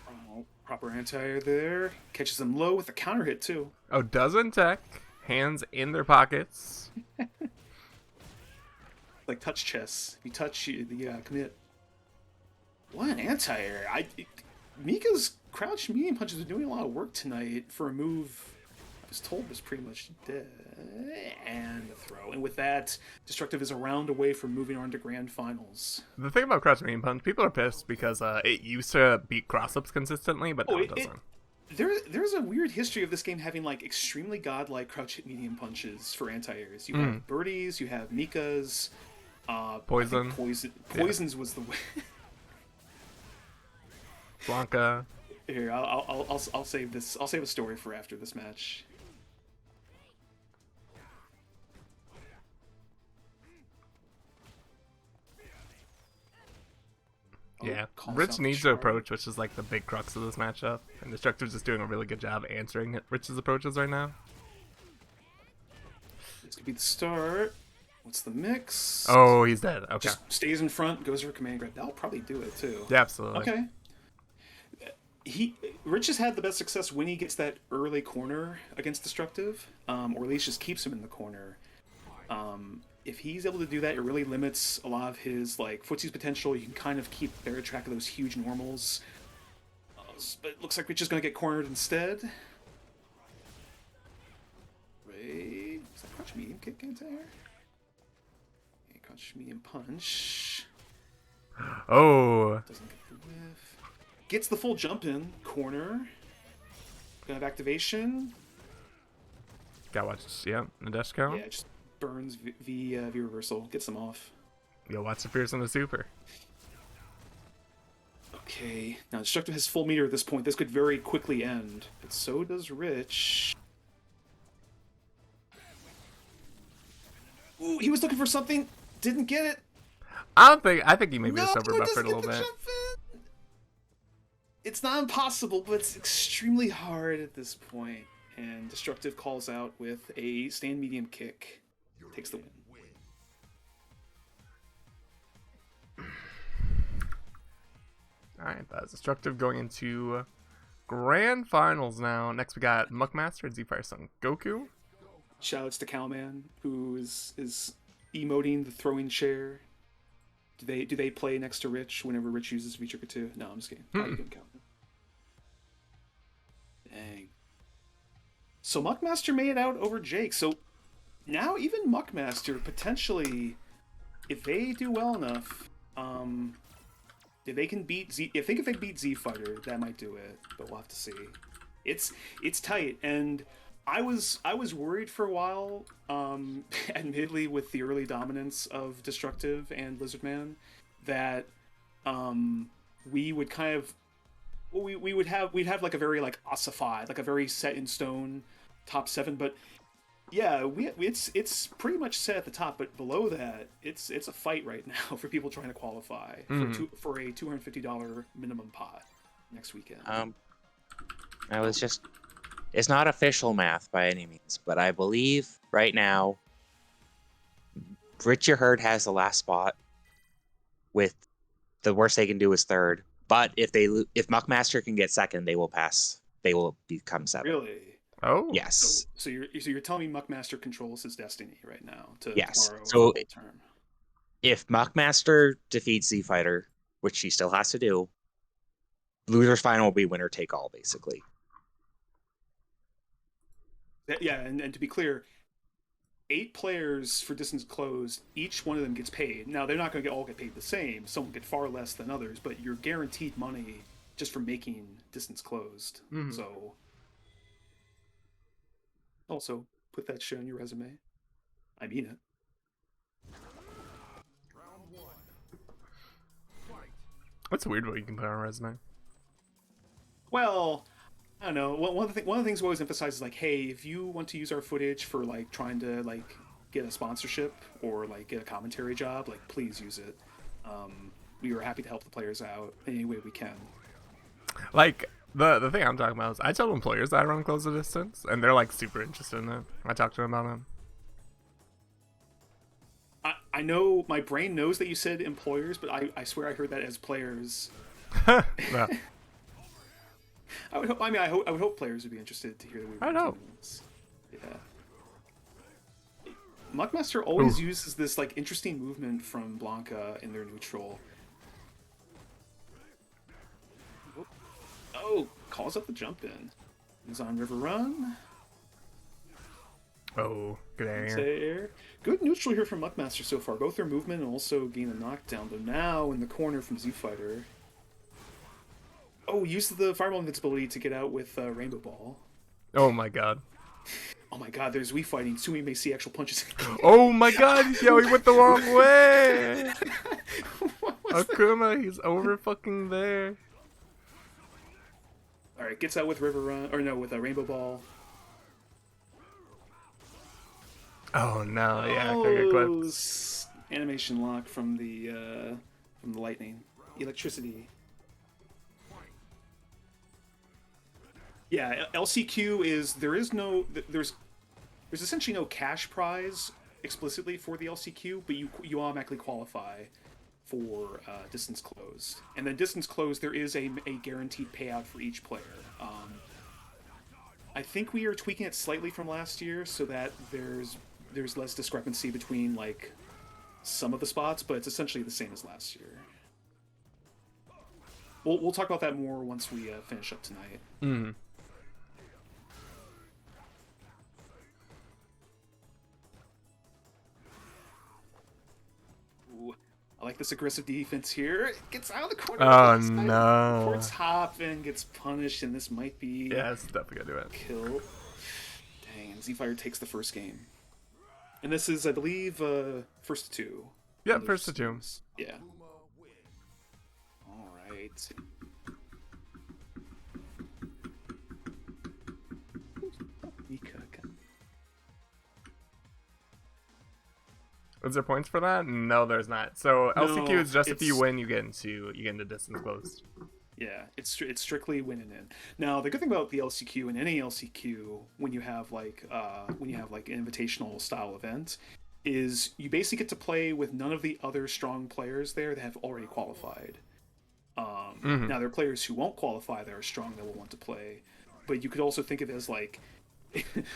Oh, proper anti-air there. Catches them low with a counter hit too. Oh, doesn't tech. Hands in their pockets. Like touch chess. If you touch, you commit. What an anti-air. Mika's crouch medium punches are doing a lot of work tonight for a move I was told was pretty much dead. And the throw. And with that, Destructive is a round away from moving on to Grand Finals. The thing about crouch medium punch, people are pissed because it used to beat cross-ups consistently, but now it doesn't. There's a weird history of this game having like extremely godlike crouch hit medium punches for anti-airs. You have Birdie's, you have Mika's, Poison. Poison's was the way. Blanca. Here, I'll save this. I'll save a story for after this match. Yeah. calls Rich out the needs to shard. approach, which is like the big crux of this matchup, and Destructive's just doing a really good job answering Rich's approaches right now. This could be the start. What's the mix? Oh, he's dead. Okay. Just stays in front, goes for a command grab. That'll probably do it too. Yeah, absolutely. Okay. Rich has had the best success when he gets that early corner against Destructive, or at least just keeps him in the corner. If he's able to do that, it really limits a lot of his like footsie's potential. You can kind of keep better track of those huge normals. But it looks like Rich is going to get cornered instead. Wait, is that crouch medium kick into air? Okay, crouch medium punch. Oh. Doesn't get the whiff. Gets the full jump in corner. Gonna have activation. Gotta watch. Yeah, Nadeshko. Yeah, just burns V reversal. Gets them off. Yo, watch the Fearsome the super. Okay, now Destructive has full meter at this point. This could very quickly end, but so does Rich. Ooh, he was looking for something. Didn't get it. I think he maybe No, just over it buffered doesn't a little get the bit. jump in. It's not impossible, but it's extremely hard at this point. And Destructive calls out with a stand medium kick. Takes the win. Alright, that's Destructive going into Grand Finals now. Next we got Muckmaster and Z-Fire Son Goku. Shoutouts to Cowman, who is emoting the throwing chair. Do they play next to Rich whenever Rich uses V-Trigger 2? No, I'm just kidding. How you doing, Cowman? Dang. So Muckmaster made it out over Jake. So now even Muckmaster potentially, if they do well enough, if they can beat Z, if they beat Z Fighter, that might do it. But we'll have to see. It's tight, and I was worried for a while, admittedly with the early dominance of Destructive and Lizardman, that we would kind of we'd have like a very like ossified, like a very set in stone top 7, but yeah, it's pretty much set at the top, but below that, it's a fight right now for people trying to qualify for a $250 minimum pot next weekend. It's not official math by any means, but I believe right now Richard Herd has the last spot. With the worst they can do is third, but if Muckmaster can get second, they will pass. They will become 7. Really? Oh. Yes. So you're telling me Muckmaster controls his destiny right now? Yes. Borrow So a term. If Muckmaster defeats Z Fighter, which he still has to do, loser's final will be winner take all, basically. Yeah, and to be clear, 8 players for distance closed, each one of them gets paid. Now, they're not going to all get paid the same. Some will get far less than others, but you're guaranteed money just for making distance closed. Mm-hmm. So, also, put that shit on your resume. I mean it. What's weird what you can put on a resume? Well, I don't know. One of the things we always emphasize is like, hey, if you want to use our footage for like trying to like get a sponsorship or like get a commentary job, like please use it. We are happy to help the players out any way we can. Like the thing I'm talking about is I tell employers that I run close the distance, and they're like super interested in it. I talk to them about them. I know my brain knows that you said employers, but I swear I heard that as players. No. I would hope players would be interested to hear that we were I know. Yeah. Muckmaster always uses this like interesting movement from Blanca in their neutral. Oh, calls up the jump in. He's on River Run. Oh, good air. Air. Good neutral here from Muckmaster so far. Both their movement and also gain a knockdown. Though now in the corner from Z Fighter. Oh, use the Fireball invincibility to get out with Rainbow Ball. Oh my god. Oh my god, there's Wii fighting. Soon we may see actual punches. Oh my god, yo, he went the wrong way! Akuma, he's over fucking there. Alright, gets out with River Run, or no, with a Rainbow Ball. Oh no, yeah, Trigger clips. Animation lock from the lightning. Electricity. Yeah, LCQ is there's essentially no cash prize explicitly for the LCQ, but you automatically qualify for distance closed. And then distance closed, there is a guaranteed payout for each player. I think we are tweaking it slightly from last year so that there's less discrepancy between like some of the spots, but it's essentially the same as last year. We'll talk about that more once we finish up tonight. Mm-hmm. I like this aggressive defense here. It gets out of the corner. Oh no! Court's hopping, gets punished, and this might be Yeah, it's definitely gonna do it. kill. Dang, and Z-Fire takes the first game. And this is, I believe, first to two. Yeah, first to two. Yeah. All right. Is there points for that? No, there's not. So No, LCQ is just if you it's- win, you get into distance closed. Yeah, it's strictly winning in. Now the good thing about the LCQ and any LCQ when you have like an invitational style event is you basically get to play with none of the other strong players there that have already qualified. Now there are players who won't qualify that are strong that will want to play, but you could also think of it as like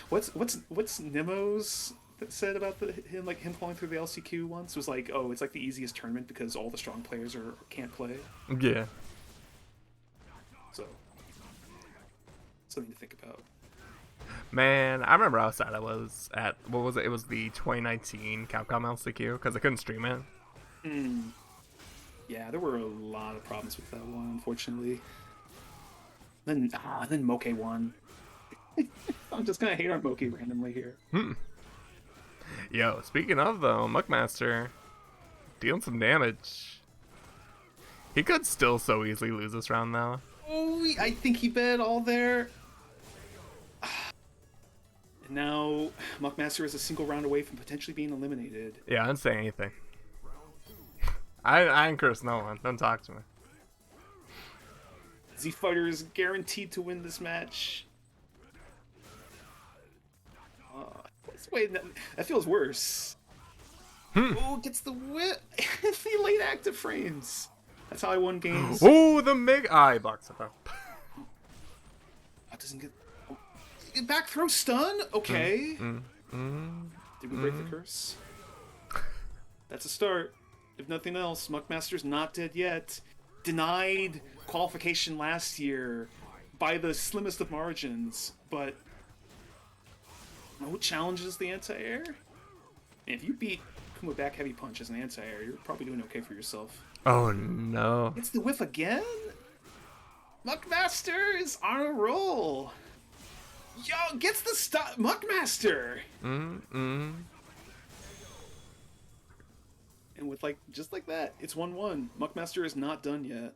what's Nemo's that said about him falling through the LCQ once was like, oh, it's like the easiest tournament because all the strong players can't play. Yeah. So, something to think about. Man, I remember how sad I was at, what was it? It was the 2019 Capcom LCQ because I couldn't stream it. Yeah, there were a lot of problems with that one, unfortunately. Then Moke won. I'm just gonna hate on Moke randomly here. Yo, speaking of though, Muckmaster dealing some damage. He could still so easily lose this round though. Oh, I think he bet all there. And now Muckmaster is a single round away from potentially being eliminated. Yeah, I didn't say anything. I ain't curse no one. Don't talk to me. Z-Fighter is guaranteed to win this match. Wait, that feels worse. Oh, gets the whip. The late active frames. That's how I won games. Oh, the Mig Eye blocks it up. That doesn't get. Oh, back throw stun? Okay. Did we break the curse? That's a start. If nothing else, Muckmaster's not dead yet. Denied qualification last year by the slimmest of margins, but no challenges the anti-air. And if you beat Kuma back heavy punch as an anti-air, you're probably doing okay for yourself. Oh no. It's the whiff again? Muckmaster is on a roll. Yo, gets the stop. Muckmaster! And with just like that, it's 1-1. Muckmaster is not done yet.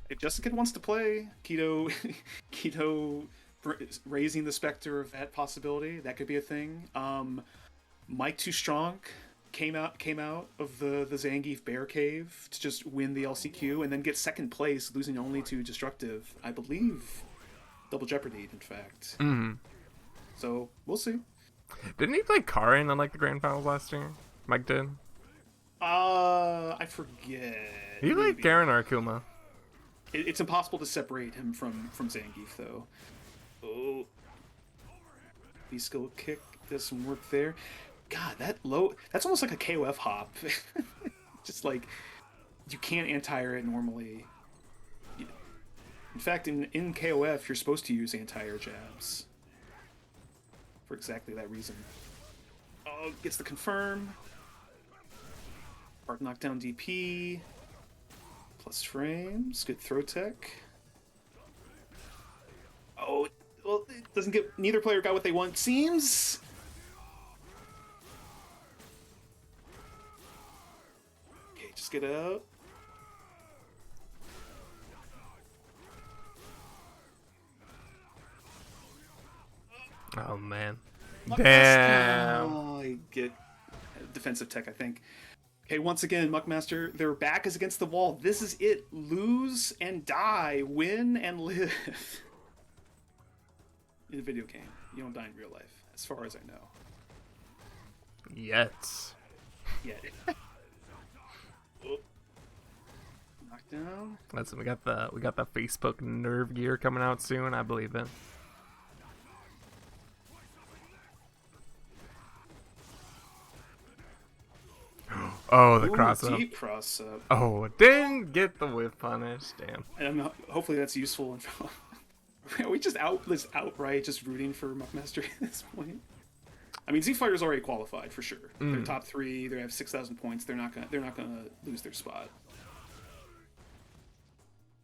If Jessica wants to play, Keto raising the specter of that possibility, that could be a thing. Mike Too Strong came out of the Zangief Bear Cave to just win the LCQ and then get second place, losing only to Destructive, I believe. Double Jeopardy, in fact. So we'll see. Didn't he play Karin on the grand finals last year? Mike did. I forget. He played Karin or Akuma. It's impossible to separate him from Zangief, though. Oh, B-skill kick does some work there. God, that's almost like a KOF hop. Just like you can't anti-air it normally. In fact, in KOF, you're supposed to use anti-air jabs. For exactly that reason. Oh, gets the confirm. Hard knockdown DP. Plus frames. Good throw tech. Oh, well, it doesn't get... Neither player got what they want, seems. Okay, just get out. Oh man. Damn. Damn. Oh, I get defensive tech, I think. Okay, once again, Muckmaster, their back is against the wall. This is it. Lose and die. Win and live. In a video game, you don't die in real life, as far as I know. Yet. Yeah. Knockdown. Listen, we got the Facebook nerve gear coming out soon. I believe it. Oh, the Ooh, cross up. deep cross up. Oh, didn't get the whiff punish. Damn. And hopefully that's useful. Are we just outright just rooting for Muckmaster at this point? I mean, Z Fighter's already qualified for sure. They're top 3. They have 6,000 points. They're not gonna lose their spot.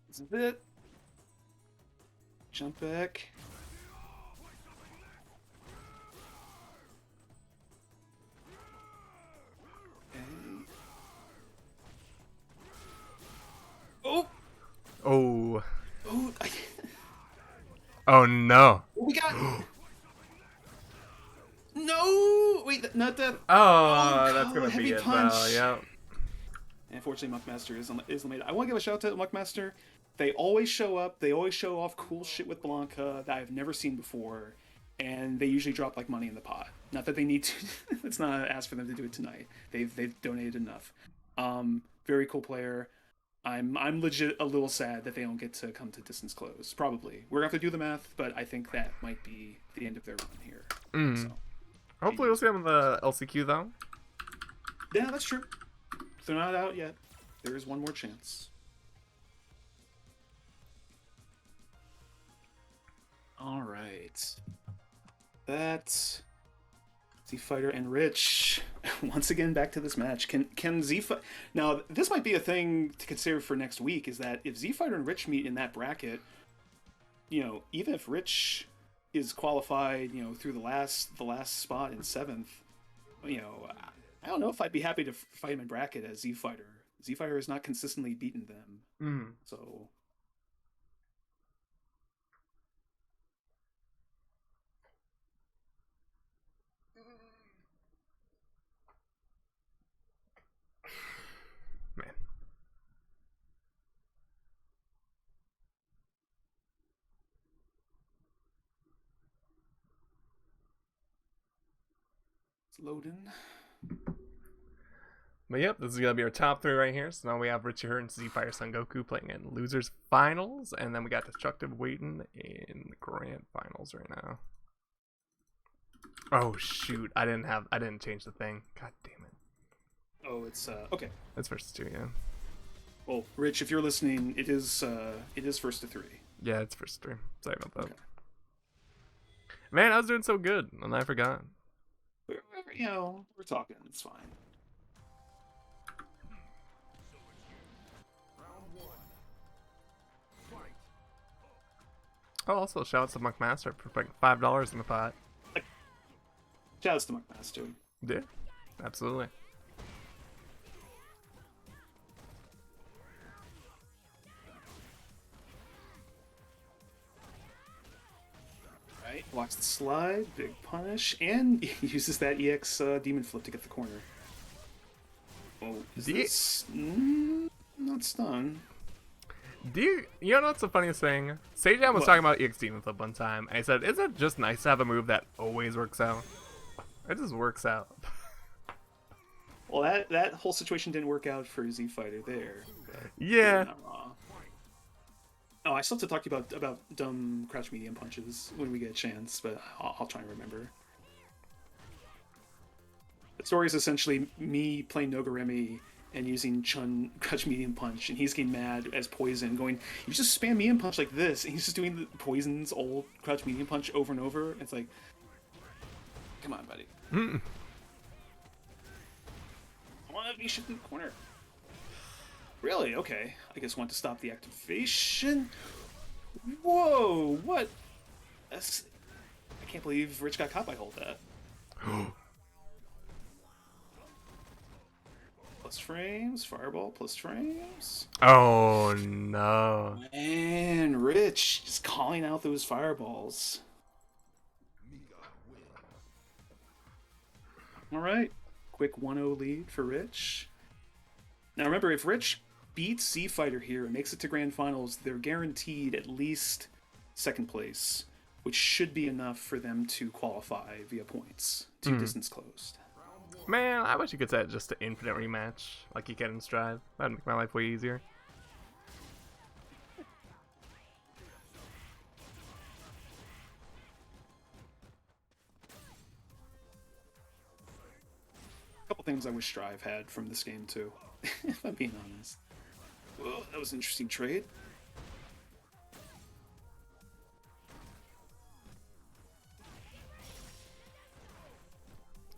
This is it. Jump back. Oh! Oh. Oh! Oh no. We got. No! Wait, not that. Oh, that's gonna heavy be it punch. though. Yep. Unfortunately, Muckmaster is eliminated. I want to give a shout out to Muckmaster. They always show up. They always show off cool shit with Blanca that I've never seen before, and they usually drop like money in the pot. Not that they need to. It's not asked for them to do it tonight. They've donated enough. Very cool player. I'm legit a little sad that they don't get to come to distance close. Probably we're gonna have to do the math, but I think that might be the end of their run here. So, Hopefully, we'll see them in the LCQ though. yeah, that's true. If they're not out yet, there is one more chance. All right, that's Z Fighter and Rich. Once again, back to this match. Can Z Fighter now? This might be a thing to consider for next week. Is that if Z Fighter and Rich meet in that bracket, even if Rich is qualified, through the last spot in 7th, I don't know if I'd be happy to fight him in bracket as Z Fighter. Z Fighter has not consistently beaten them, so. Man. It's loading. But yep, this is gonna be our top 3 right here. So now we have Richard and Z Fire Son Goku playing in losers finals, and then we got Destructive waiting in the grand finals right now. Oh shoot, I didn't change the thing. God damn it. Oh, it's okay. That's versus 2, yeah. Well, Rich, if you're listening, it is first to 3. Yeah, it's versus 3. Sorry about that. Okay. Man, I was doing so good, and I forgot. We're talking. It's fine. Oh, also shout out to Muckmaster for putting $5 in the pot. Shout outs to Muckmaster. Yeah, absolutely. Right, blocks the slide, big punish, and he uses that EX demon flip to get the corner. Oh, is this not stun? You know what's the funniest thing? Seijan was talking about EX Demon Flip one time, and I said, isn't it just nice to have a move that always works out? It just works out. Well, that whole situation didn't work out for Z Fighter there. Yeah. Not wrong. Oh, I still have to talk to you about dumb crouch medium punches when we get a chance, but I'll try and remember. The story is essentially me playing Noguremi and using Chun crouch medium punch, and he's getting mad as Poison, going, "You just spam medium punch like this," and he's just doing the Poison's old crouch medium punch over and over. It's like, come on, buddy. I want to be shit in the corner. Really? Okay. I guess want to stop the activation. Whoa! What? I can't believe Rich got caught by hold that. Plus frames, fireball, plus frames. Oh no. Man, Rich just calling out those fireballs. All right, quick 1-0 lead for Rich. Now remember, if Rich beats Z Fighter here and makes it to Grand Finals, they're guaranteed at least second place, which should be enough for them to qualify via points to distance closed. Man, I wish you could set just an infinite rematch like you can in Strive. That'd make my life way easier. A couple things I wish Strive had from this game too, if I'm being honest. Well, that was an interesting trade.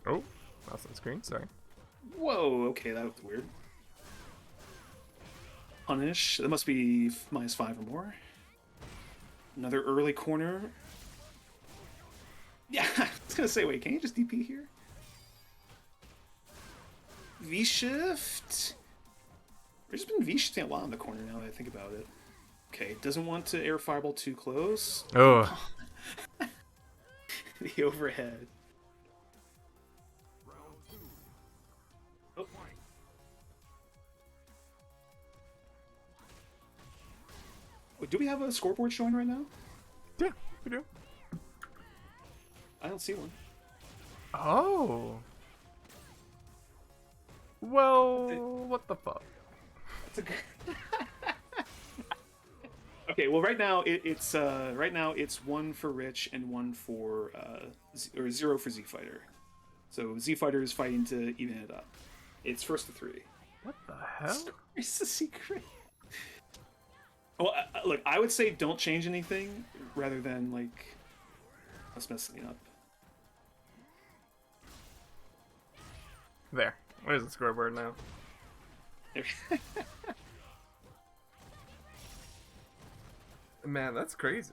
Oh, lost on screen, sorry. Whoa, okay, that looked weird. Punish, that must be -5 or more. Another early corner. Yeah, I was gonna say, wait, can you just DP here? V-shift? There's been V-shifting a lot in the corner now that I think about it. Okay, doesn't want to air fireball too close. Oh. The overhead. Oh. Do we have a scoreboard showing right now? Yeah, we do. I don't see one. Oh. Well, what the fuck? That's a good... Okay, well, right now it's 1 for Rich and 1 for or 0 for Z Fighter. So Z Fighter is fighting to even it up. It's first to 3. What the hell? It's the secret. Well, look, I would say don't change anything rather than like us messing it up. There. Where's the scoreboard now? Man, that's crazy.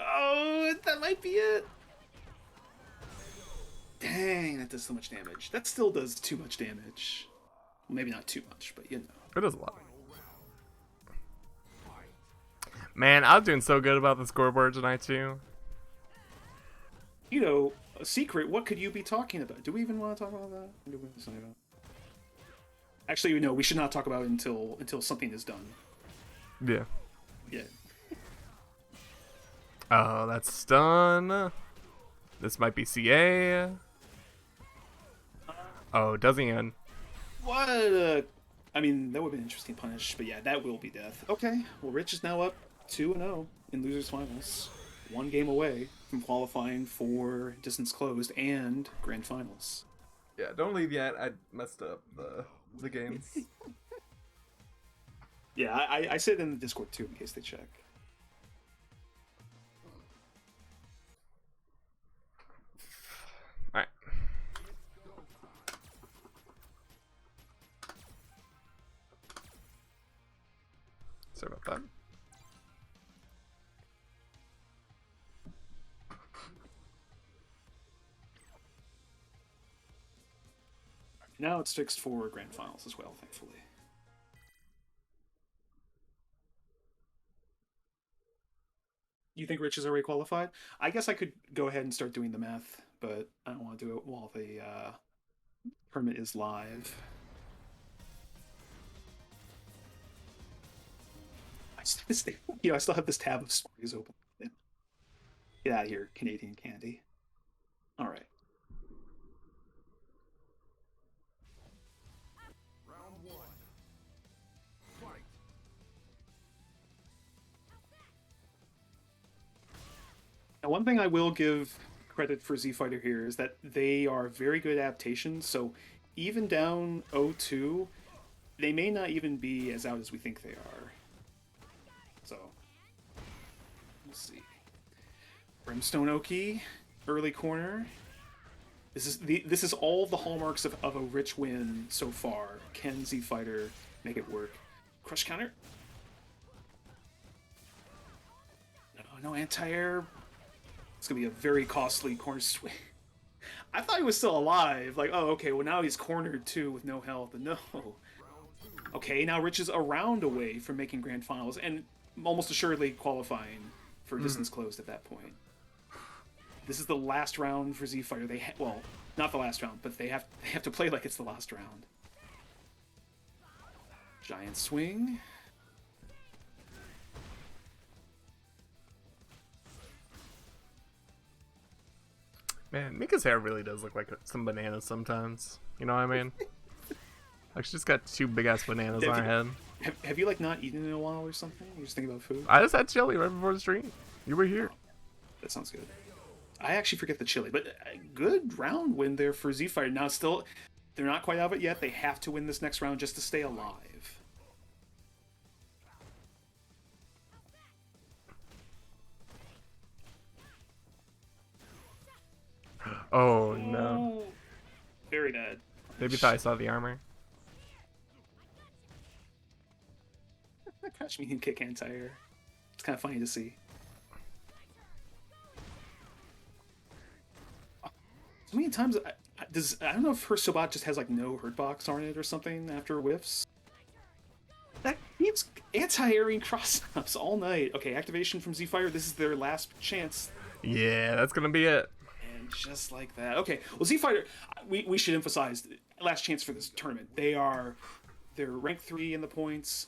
Oh, that might be it. Dang, that does so much damage. That still does too much damage. Well, maybe not too much, but you know. It does a lot. Man, I was doing so good about the scoreboard tonight too. You know, a secret, what could you be talking about? Do we even want to talk about that? What do we want to say about? Actually, no, we should not talk about it until something is done. Yeah. Yeah. Oh, that's stun. This might be CA. Oh, doesn't end. What? I mean, that would be an interesting punish, but yeah, that will be death. Okay, well, Rich is now up 2-0 in losers finals, 1 game away from qualifying for distance closed and grand finals. Yeah, don't leave yet. I messed up the games. Yeah, I said it in the Discord too in case they check. Alright. Sorry about that. Now it's fixed for grand finals as well, thankfully. You think Rich is already qualified? I guess I could go ahead and start doing the math, but I don't want to do it while the permit is live. I still have this tab of stories open. Get out of here, Canadian Candy. All right. Now, one thing I will give credit for Z Fighter here is that they are very good adaptations. So even down 0-2, they may not even be as out as we think they are. So we'll see. Brimstone Oki, early corner. This is all the hallmarks of a Rich win so far. Can Z Fighter make it work? Crush counter. No anti-air. It's gonna be a very costly corner swing. I thought he was still alive. Like, oh, okay, well now he's cornered too with no health. But no. Okay, now Rich is a round away from making grand finals and almost assuredly qualifying for distance closed at that point. This is the last round for Z Fighter. Well, not the last round, but they have to play like it's the last round. Giant swing. Man, Mika's hair really does look like some bananas sometimes. You know what I mean? Like, she's got two big ass bananas on her head. Have you like not eaten in a while or something? You just thinking about food? I just had chili right before the stream. You were here. That sounds good. I actually forget the chili, but a good round win there for Z-Fire. Now, still, they're not quite out of it yet. They have to win this next round just to stay alive. Oh no. Very bad. Maybe thought I saw the armor. Crouch medium kick anti-air. It's kind of funny to see. So many times, I don't know if her Sobat just has like no hurt box on it or something after whiffs. That keeps anti-airing cross-ups all night. Okay, activation from Z-Fire. This is their last chance. Yeah, that's gonna be it. And just like that. Okay, well, Z-Fire, we should emphasize, last chance for this tournament. They're ranked 3 in the points.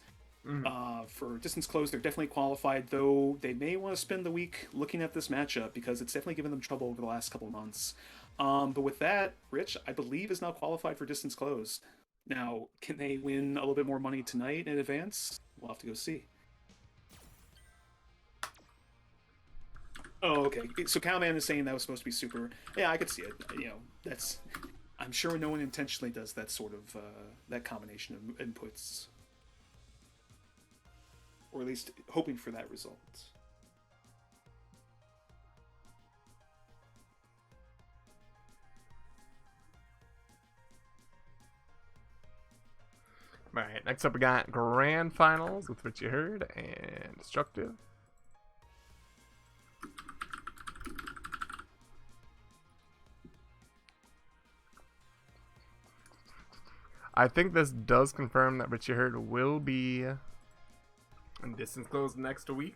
For distance close, they're definitely qualified, though they may want to spend the week looking at this matchup because it's definitely given them trouble over the last couple of months. But with that, Rich, I believe, is now qualified for distance closed. Now, can they win a little bit more money tonight in advance? We'll have to go see. Oh, okay. So Cowman is saying that was supposed to be super. Yeah, I could see it. You know, that's. I'm sure no one intentionally does that sort of that combination of inputs. Or at least hoping for that result. Alright, next up we got Grand Finals with What You Heard and Destructive. I think this does confirm that What You Heard will be in distance close next week.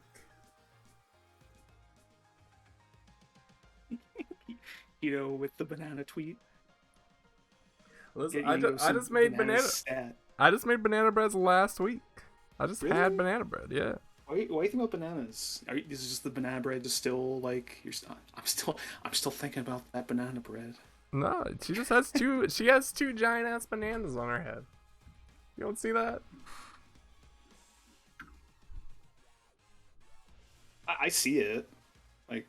You know, with the banana tweet. Listen, I just made I just made banana breads last week. I just had banana bread, yeah. Why do you think about bananas? Is it just the banana bread just still like I'm still thinking about that banana bread. No, she just has two. She has two giant ass bananas on her head. You don't see that? I see it. Like,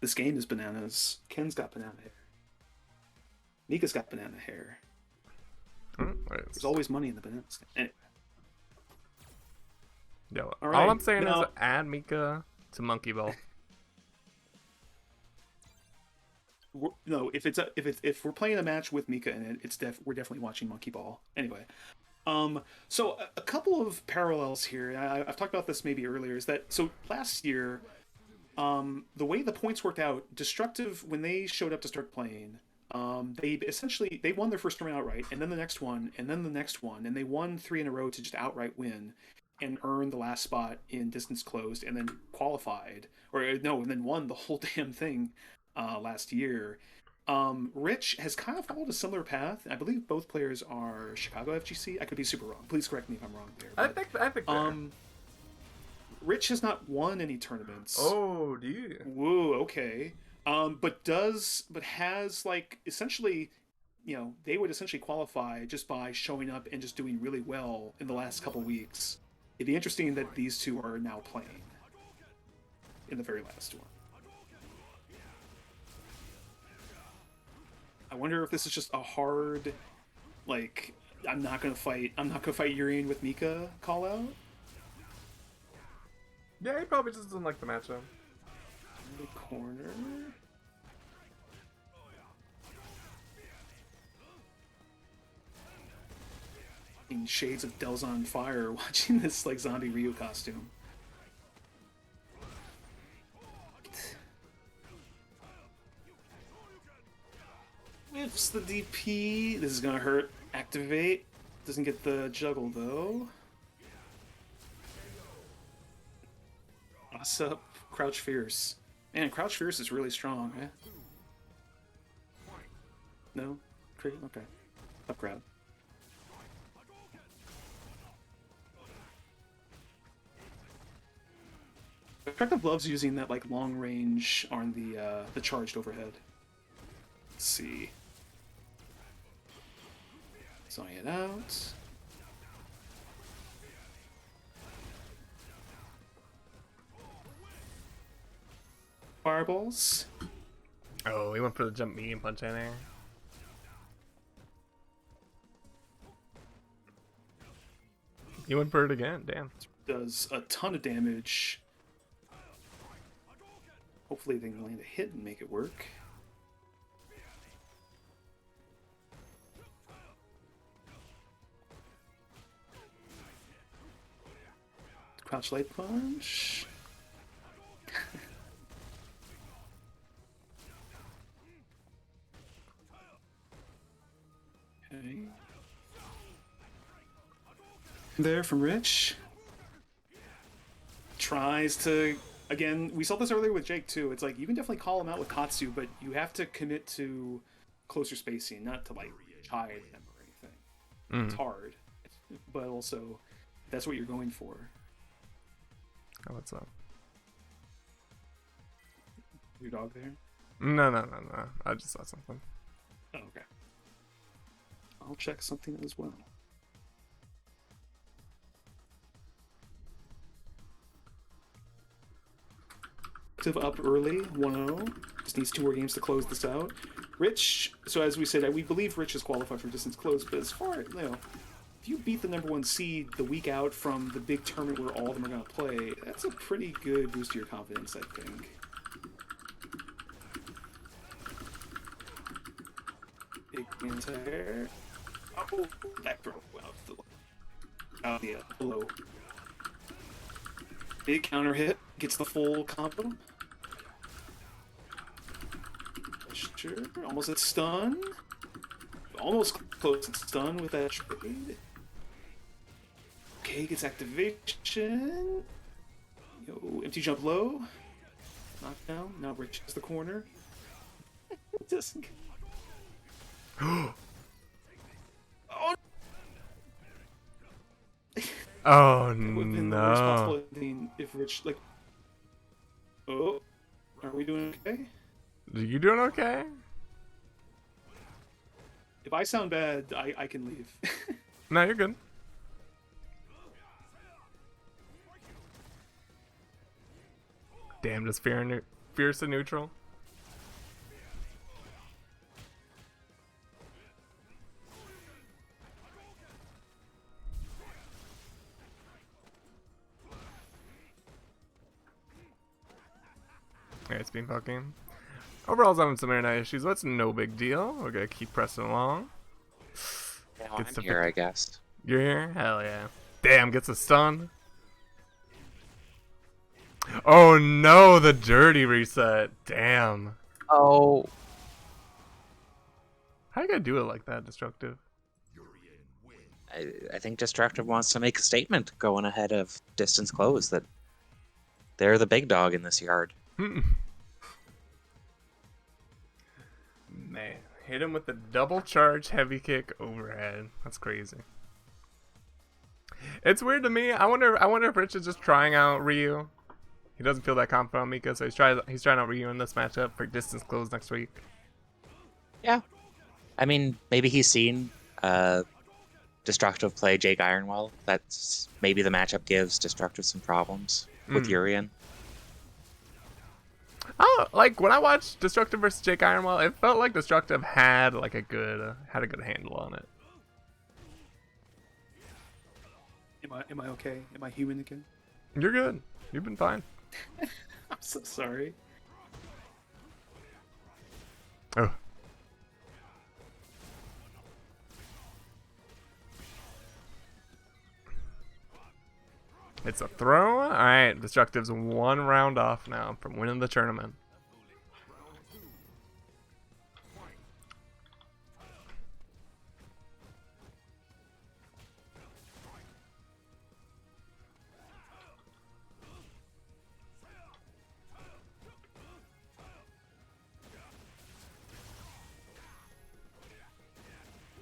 this game is bananas. Ken's got banana hair. Mika's got banana hair. There's always money in the bananas. Anyway. Yo, all I'm saying is add Mika to Monkey Ball. No, if we're playing a match with Mika in it, we're definitely watching Monkey Ball. Anyway, so a couple of parallels here. I've talked about this maybe earlier. Is that so? Last year, the way the points worked out, Destructive, when they showed up to start playing, they won their first tournament outright, and then the next one, and then the next one, and they won 3 in a row to just outright win and earn the last spot in distance closed, and then qualified, and then won the whole damn thing last year. Rich has kind of followed a similar path. I believe both players are Chicago FGC. I could be super wrong. Please correct me if I'm wrong there. But, I think Rich has not won any tournaments. Oh, do you? Whoa, okay. But has like essentially, they would essentially qualify just by showing up and just doing really well in the last couple weeks. It'd be interesting that these two are now playing in the very last one. I wonder if this is just a hard, like, I'm not gonna fight Urian with Mika call out. Yeah, he probably just doesn't like the matchup. The corner. In shades of Del's on Fire, watching this like zombie Ryu costume. Whips the DP. This is gonna hurt. Activate. Doesn't get the juggle though. What's up? Crouch Fierce. Man, Crouch Fierce is really strong, eh? No? Okay. Up grab. Destructive loves using that like long range on the charged overhead. Let's see. Zoning it out. Fireballs. Oh, he went for the jump medium punch in there. He went for it again. Damn. Does a ton of damage. Hopefully they can land a hit and make it work. Crouch light punch. Okay. There from Rich. Tries to, again, we saw this earlier with Jake too. It's like you can definitely call him out with Katsu, but you have to commit to closer spacing, not to like chide him or anything. It's hard, but also that's what you're going for. Oh, what's up? Your dog there? No. I just saw something. Oh, okay. I'll check something as well. Up early, 1-0. Just needs 2 more games to close this out. Rich, so as we said, we believe Rich is qualified for distance close, but as far as, if you beat the #1 seed the week out from the big tournament where all of them are going to play, that's a pretty good boost to your confidence, I think. Big anti-air. Oh, that broke out the low. Big counter hit, gets the full combo. Sure, almost at stun. Almost close to stun with that trade. Okay, gets activation. Yo, empty jump low. Knockdown. Now Rich is the corner. Doesn't. Oh. Oh It would have been the worst no. possible ending if Rich, like. Oh, are we doing okay? You doing okay? If I sound bad, I can leave. No, you're good. Damn, just fierce and neutral. Alright, it's been fucking. Overall's having some internet issues, but it's no big deal. We're gonna keep pressing along. Now Gets I'm the here, I guess. You're here? Hell yeah. Damn, gets a stun. Oh no, the dirty reset. Damn. Oh. How you gonna do it like that, Destructive? I think Destructive wants to make a statement going ahead of distance close that they're the big dog in this yard. Man, hit him with the double charge heavy kick overhead. That's crazy. It's weird to me. I wonder if Rich is just trying out Ryu. He doesn't feel that confident on Mika, so he's trying out Ryu in this matchup for distance close next week. Yeah. I mean, maybe he's seen Destructive play Jake Ironwell. That's maybe the matchup gives Destructive some problems with Urian. Oh, like when I watched Destructive versus Jake Ironwell, it felt like Destructive had like a good handle on it. Am I okay? Am I human again? You're good. You've been fine. I'm so sorry. Oh. It's a throw. All right, Destructive's 1 round off now from winning the tournament.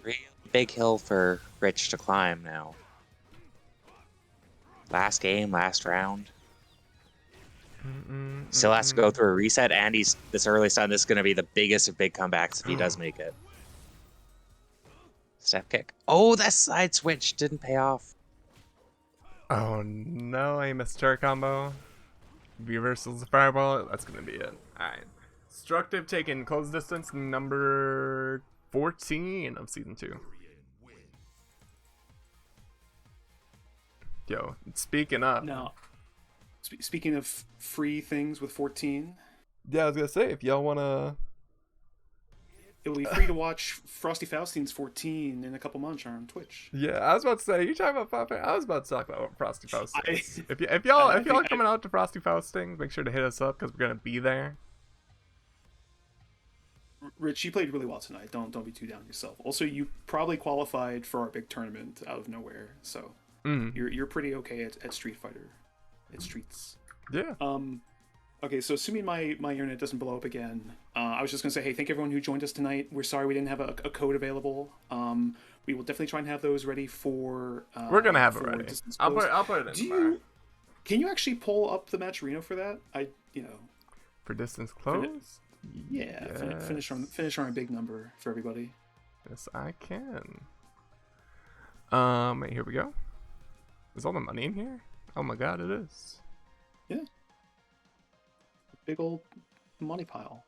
Real big hill for Rich to climb now. Last game, last round. Still has to go through a reset, and he's this early stun. This is going to be the biggest of big comebacks if he does make it. Step kick. Oh, that side switch didn't pay off. Oh no, I missed turret combo. Reversals the fireball. That's gonna be it. Alright. Destructive taking close distance number 14 of season 2. Yo, speaking up. Now, speaking of free things with 14, Yeah, I was gonna say, if y'all wanna... it'll be free to watch Frosty Faustein's 14 in a couple months on Twitch. Yeah, I was about to say, you talking about Papa? I was about to talk about Frosty Faustings. I- If y'all are coming out to Frosty Faustings, make sure to hit us up because we're gonna be there. Rich, you played really well tonight. Don't be too down on yourself. Also, you probably qualified for our big tournament out of nowhere, so you're pretty okay at Street Fighter, at Streets. Yeah. Okay, so assuming my internet doesn't blow up again, I was just gonna say, hey, thank everyone who joined us tonight. We're sorry we didn't have a code available. We will definitely try and have those ready for. We're gonna have it for ready. Distance I'll Close. put it in tomorrow. Can you actually pull up the Matcherino for that? For distance close? Yeah, finish on a big number for everybody. Yes, I can. Here we go. Is all the money in here? Oh my god, it is. Yeah. Big old money pile.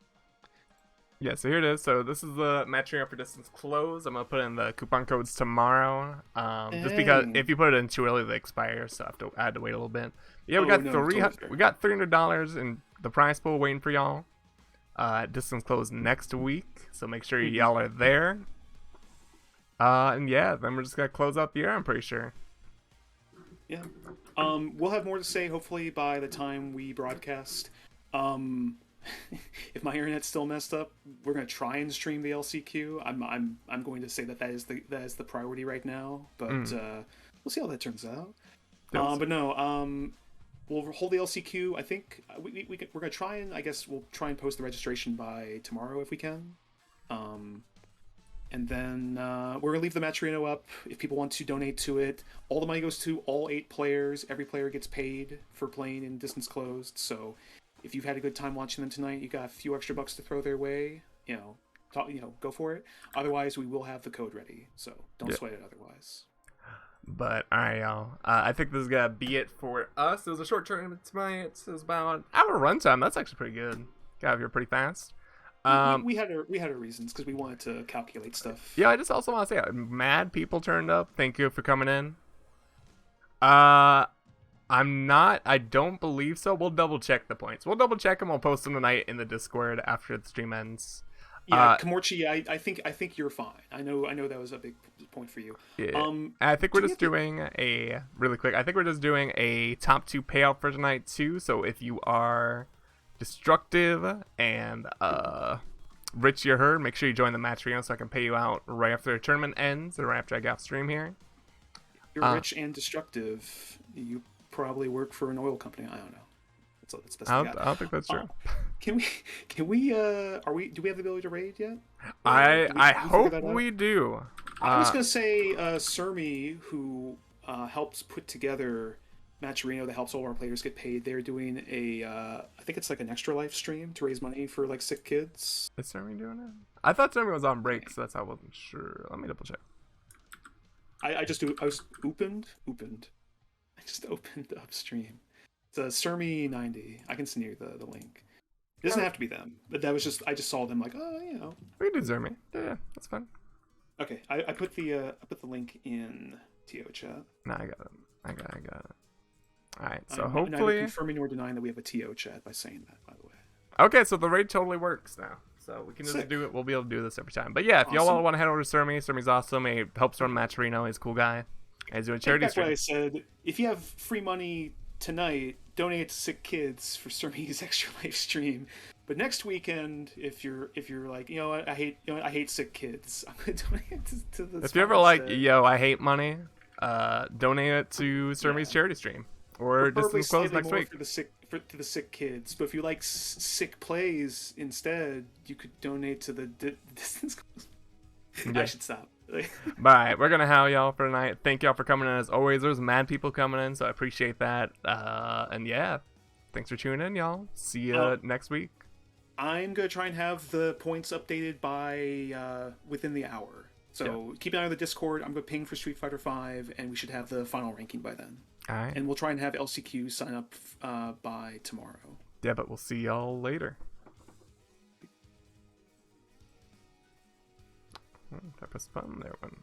Yeah, so here it is. So this is the Matcherino for distance close. I'm gonna put in the coupon codes tomorrow. Just because if you put it in too early, they expire, so I had to wait a little bit. Yeah, we got $300 in the prize pool waiting for y'all. Distance close next week, so make sure y'all are there. And yeah, then we're just gonna close out the year, I'm pretty sure. Yeah. We'll have more to say hopefully by the time we broadcast. If my internet's still messed up, we're gonna try and stream the LCQ. I'm going to say that is the priority right now, but we'll see how that turns out. Yes. But no, we'll hold the LCQ. I think we're gonna try and we'll try and post the registration by tomorrow if we can. And then we're gonna leave the Matcherino up if people want to donate to it. All the money goes to all 8 players. Every player gets paid for playing in distance closed. So if you've had a good time watching them tonight, you got a few extra bucks to throw their way. Go for it. Otherwise, we will have the code ready. So don't sweat it otherwise. But alright, y'all. I think this is gonna be it for us. It was a short tournament tonight. It was about an hour runtime. That's actually pretty good. Got out of here pretty fast. We had our reasons because we wanted to calculate stuff. Yeah, I just also want to say, mad people turned up. Thank you for coming in. I don't believe so. We'll double check the points. We'll double check them. We'll post them tonight in the Discord after the stream ends. Yeah, Kamorchi, I think you're fine. I know that was a big point for you. Yeah. I think we're just doing a really quick. I think we're just doing a top 2 payout for tonight too. So if you are destructive and Rich your herd, make sure you join the Matcherino so I can pay you out right after the tournament ends or right after I get off stream here. You're rich and destructive. You probably work for an oil company. I don't know. That's best I don't think that's true. Can we do we have the ability to raid yet? I hope we do. I was gonna say Surmi, who helps put together Matcherino that helps all of our players get paid. They're doing I think it's like an Extra Life stream to raise money for like sick kids. Is Surmi doing it? I thought Surmi was on break, so that's how I wasn't sure. Let me double check. I opened up stream. It's a Surmi 90. I can send you the link. It doesn't have to be them, but that was I just saw them like, We can do Surmi. Yeah, that's fine. Okay, I put the link in TO chat. No, I got it. All right, so I'm hopefully neither confirming nor denying that we have a TO chat by saying that, by the way. Okay, so the raid totally works now. So we can just do it. We'll be able to do this every time. But yeah, if y'all want to head over to Surmi, Surmi's awesome. He helps run Matcherino. He's a cool guy. He's doing charity That's what I stream. said. If you have free money tonight, donate it to sick kids for Surmi's Extra Life stream. But next weekend, if you're like, I hate sick kids, I'm gonna donate it to the. If you're ever like, I hate money, donate it to Surmi's charity stream or distance close next week. To the sick kids, but if you like sick plays instead, you could donate to the distance close. Yeah. I should stop. Alright, we're gonna have y'all for tonight. Thank y'all for coming in as always. There's mad people coming in, so I appreciate that. And yeah, thanks for tuning in, y'all. See you next week. I'm gonna try and have the points updated by within the hour. So keep an eye on the Discord. I'm gonna ping for Street Fighter V, and we should have the final ranking by then. All right. And we'll try and have LCQ sign up by tomorrow. Yeah, but we'll see y'all later. That was fun there one.